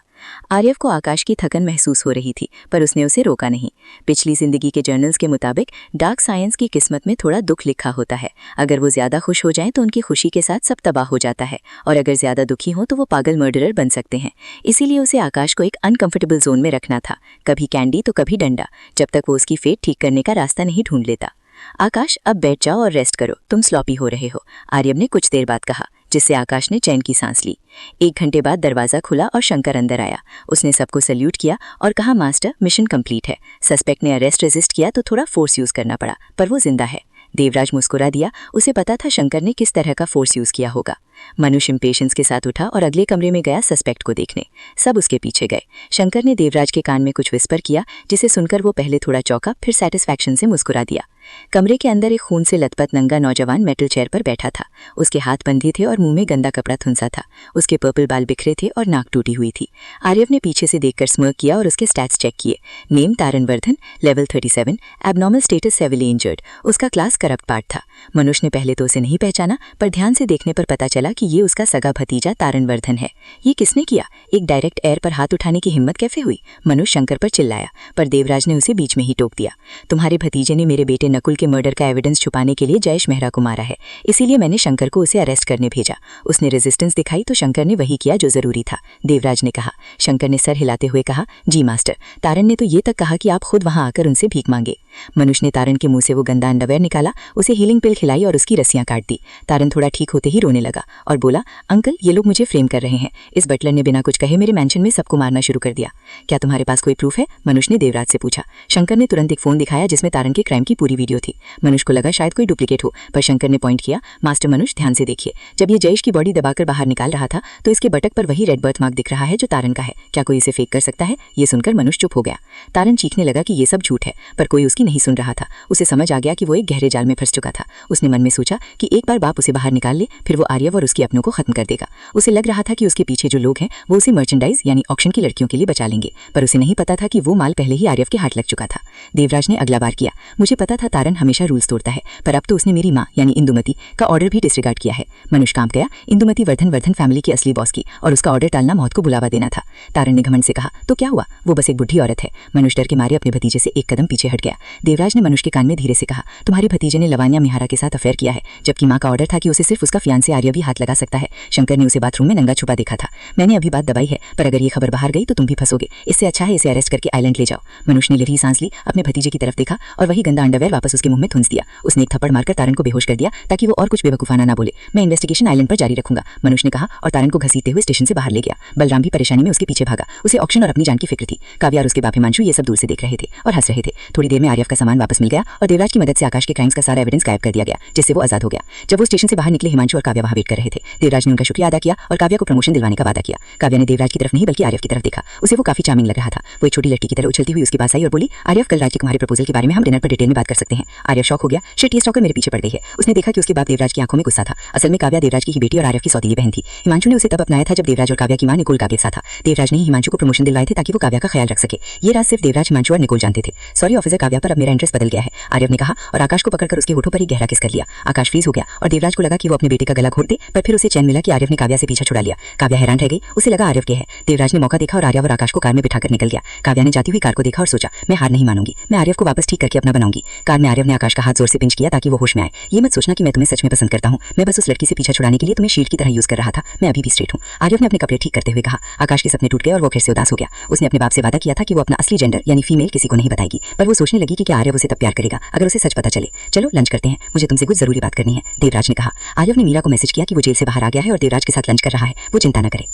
आर्यव को आकाश की थकन महसूस हो रही थी, पर उसने उसे रोका नहीं। पिछली जिंदगी के जर्नल्स के मुताबिक डार्क साइंस की किस्मत में थोड़ा दुख लिखा होता है। अगर वो ज्यादा खुश हो जाएं तो उनकी खुशी के साथ सब तबाह हो जाता है, और अगर ज्यादा दुखी हो तो वो पागल मर्डरर बन सकते हैं। इसीलिए उसे आकाश को एक अनकंफर्टेबल जोन में रखना था, कभी कैंडी तो कभी डंडा, जब तक वो उसकी फेट ठीक करने का रास्ता नहीं ढूंढ लेता। आकाश, अब बैठ जाओ और रेस्ट करो, तुम स्लॉपी हो रहे हो, आर्यव ने कुछ देर बाद कहा, जिससे आकाश ने चैन की सांस ली। 1 घंटे बाद दरवाजा खुला और शंकर अंदर आया। उसने सबको सल्यूट किया और कहा, मास्टर, मिशन कंप्लीट है। सस्पेक्ट ने अरेस्ट रेजिस्ट किया तो थोड़ा फोर्स यूज करना पड़ा, पर वो जिंदा है। देवराज मुस्कुरा दिया। उसे पता था शंकर ने किस तरह का फोर्स यूज किया होगा। मनुष्य इम्पेशंस के साथ उठा और अगले कमरे में गया सस्पेक्ट को देखने। सब उसके पीछे गए। शंकर ने देवराज के कान में कुछ विस्पर किया, जिसे सुनकर वो पहले थोड़ा चौंका, फिर सेटिस्फैक्शन से मुस्कुरा दिया। कमरे के अंदर एक खून से लथपथ नंगा नौजवान मेटल चेयर पर बैठा था। उसके हाथ बंधे थे और मुंह में गंदा कपड़ा थुनसा था। उसके पर्पल बाल बिखरे थे और नाक टूटी हुई थी। आर्यव ने पीछे से देखकर स्मर्क किया और उसके स्टैट्स चेक किए। Name Taran Vardhan, level 37, abnormal status severely injured. उसका क्लास करप्ट पार्ट था। मनुष्य ने पहले तो उसे नहीं पहचाना, पर ध्यान से देखने पर पता चला कि ये उसका सगा भतीजा तारन वर्धन है। ये किसने किया? एक डायरेक्ट एयर पर हाथ उठाने की हिम्मत कैसे हुई? मनुष्य शंकर पर चिल्लाया, पर देवराज ने उसे बीच में ही टोक दिया। तुम्हारे भतीजे ने मेरे बेटे नकुल के मर्डर का एविडेंस छुपाने के लिए जयेश मेहरा को मारा है, इसीलिए मैंने शंकर को उसे अरेस्ट करने भेजा। उसने रेजिस्टेंस दिखाई तो शंकर ने वही किया जो जरूरी था, देवराज ने कहा। शंकर ने सर हिलाते हुए कहा, जी मास्टर। तारन ने तो ये तक कहा कि आप खुद वहां आकर उनसे भीख मांगे। मनुष्य ने तारन के मुंह से वो गंदा अंडरवेयर निकाला, उसे हीलिंग पिल खिलाई और उसकी रस्सियां काट दी। तारन थोड़ा ठीक होते ही रोने लगा और बोला, अंकल, ये लोग मुझे फ्रेम कर रहे हैं। इस बटलर ने बिना कुछ कहे मेरे मैंशन में सबको मारना शुरू कर दिया। क्या तुम्हारे पास कोई प्रूफ है? मनुष्य ने देवराज से पूछा। शंकर ने तुरंत एक फोन दिखाया जिसमें तारन के क्राइम की पूरी वीडियो थी। मनुष्य को लगा शायद कोई डुप्लीकेट हो, पर शंकर ने पॉइंट किया, मास्टर मनुष्य, ध्यान से देखिए। जब ये जयेश की बॉडी दबाकर बाहर निकाल रहा था तो इसके बटक पर वही रेड बर्थ मार्क दिख रहा है जो तारन का है। क्या कोई इसे फेक कर सकता है? ये सुनकर मनुष्य चुप हो गया। तारन चीखने लगा कि ये सब झूठ है, पर कोई उसकी नहीं सुन रहा था। उसे समझ आ गया कि वो एक गहरे जाल में फंस चुका था। उसने मन में सोचा कि एक बार बाप उसे बाहर निकाल ले, फिर वो आर्यव और उसके अपनों को खत्म कर देगा। उसे लग रहा था कि उसके पीछे जो लोग हैं वो उसे मर्चेंडाइज यानी ऑक्शन की लड़कियों के लिए बचा लेंगे, पर उसे नहीं पता था कि वो माल पहले ही आर्यव के हाथ लग चुका था। देवराज ने अगला बार किया, मुझे पता था तारन हमेशा रूल्स तोड़ता है, पर अब तो उसने मेरी माँ यानी इंदुमती का ऑर्डर भी डिसरिगार्ड किया है। मनुष्य काम गया। इंदुमती वर्धन फैमिली की असली बॉस की, और उसका ऑर्डर टालना मौत को बुलावा देना था। तारन ने घमंड से कहा, तो क्या हुआ? वो बस एक बुढ़ी औरत है। मनुष्य डर के मारे अपने भतीजे से एक कदम पीछे हट गया। देवराज ने मनुष्य के कान में धीरे से कहा, तुम्हारे भतीजे ने लवानिया मिहारा के साथ अफेयर किया है, जबकि माँ का ऑर्डर था कि उसे सिर्फ उसका फियांसे आर्यव ही हाथ लगा सकता है। शंकर ने उसे बाथरूम में नंगा छुपा देखा था। मैंने अभी बात दबाई है, पर अगर ये खबर बाहर गई तो तुम भी फंसोगे। इससे अच्छा है इसे अरेस्ट करके आइलैंड ले जाओ। मनुष्य ने लहरी सांस ली, अपने भतीजे की तरफ देखा और वही गंदा अंडरवेयर वापस उसके मुंह में थूंस दिया। उसने एक थप्पड़ मारकर तारन को बेहोश कर दिया ताकि वो और कुछ बेवकूफाना ना बोले। मैं इन्वेस्टिगेशन आइलैंड पर जारी रखूंगा, मनुष्य ने कहा, और तारन को घसीटते हुए स्टेशन से बाहर ले गया। बलराम भी परेशानी में उसके पीछे भागा। उसे ऑक्शन और अपनी जान की फिक्र थी। काव्या और उसके बाप हिमांशु ये सब दूर से देख रहे थे और हंस रहे थे। थोड़ी देर में आर्यव का सामान वापस मिल गया और देवराज की मदद से आकाश के क्राइम्स का सारा एविडेंस गायब कर दिया गया, जिससे वो आजाद हो गया। जब वो स्टेशन से बाहर निकले, हिमांशु और काव्या वहां वेट कर रहे थे। देवराज ने उनका शुक्रिया अदा किया और काव्या को प्रमोशन दिलवाने का वादा किया। काव्या ने देवराज की तरफ नहीं बल्कि आर्यव की तरफ देखा। उसे वो काफी चार्मिंग लग रहा था। वो एक छोटी लड़की की तरह उछलती हुई उसके पास आई और बोली, आर्यव, कल रात के तुम्हारे प्रपोजल के बारे में हम डिनर पर डिटेल में बात कर सकते हैं। आर्यव शॉक हो गया। शिट, ये स्टॉकर मेरे पीछे पड़ गई है। उसने देखा कि उसके बाप देवराज की आंखों में गुस्सा था। असल में काव्या देवराज की ही बेटी और आर्यव की सौतेली बहन थी। हिमांशु ने उसे तब अपनाया था जब देवराज और काव्या की मां निकोल का केसा था। देवराज ने ही हिमांशु को प्रमोशन दिलवाए थे ताकि वो काव्या का ख्याल रख सके। ये राज सिर्फ देवराज, हिमांशु और निकोल जानते थे। सॉरी ऑफिसर काव्या, पर अब मेरा इंटरेस्ट बदल गया है, आर्यव ने कहा और आकाश को पकड़कर उसके होठों पर ही गहरा किस कर लिया। आकाश फ्रीज हो गया और देवराज को लगा कि वो अपने बेटे का गला घोट दे, पर फिर उसे चैन मिला कि आर्यव ने काव्या से पीछा छुड़ा लिया। काव्या हैरान रह गई। उसे लगा आर्यव के है। देवराज ने मौका देखा और आर्यव और आकाश को कार में बिठाकर निकल गया। काव्या ने जाती हुई कार को देखा और सोचा, मैं हार नहीं मानूंगी, मैं आर्यव को वापस ठीक करके अपना बनाऊंगी। कार में आर्यव ने आकाश का हाथ जोर से पिंच किया ताकि वो होश में आए। ये मत सोचना कि मैं तुम्हें सच में पसंद करता हूं, मैं बस उस लड़की से पीछा छुड़ाने के लिए तुम्हें शील्ड की तरह यूज कर रहा था। मैं अभी भी स्ट्रेट हूं, आर्यव ने अपने कपड़े ठीक करते हुए कहा। आकाश के सपने टूट गए और वो फिर से उदास हो गया। उसने अपने बाप से वादा किया था कि वो अपना असली जेंडर यानी फीमेल किसी को नहीं बताएगी, पर वो सोचने लगी कि क्या आर्यव उसे तब प्यार करेगा अगर उसे सच पता चले। चलो लंच करते हैं, मुझे तुमसे कुछ जरूरी बात करनी है, देवराज ने कहा। आर्यव ने मीरा को मैसेज किया कि वो जेल से बाहर आ गया है और देवराज के साथ लंच कर रहा है, वो चिंता न करे।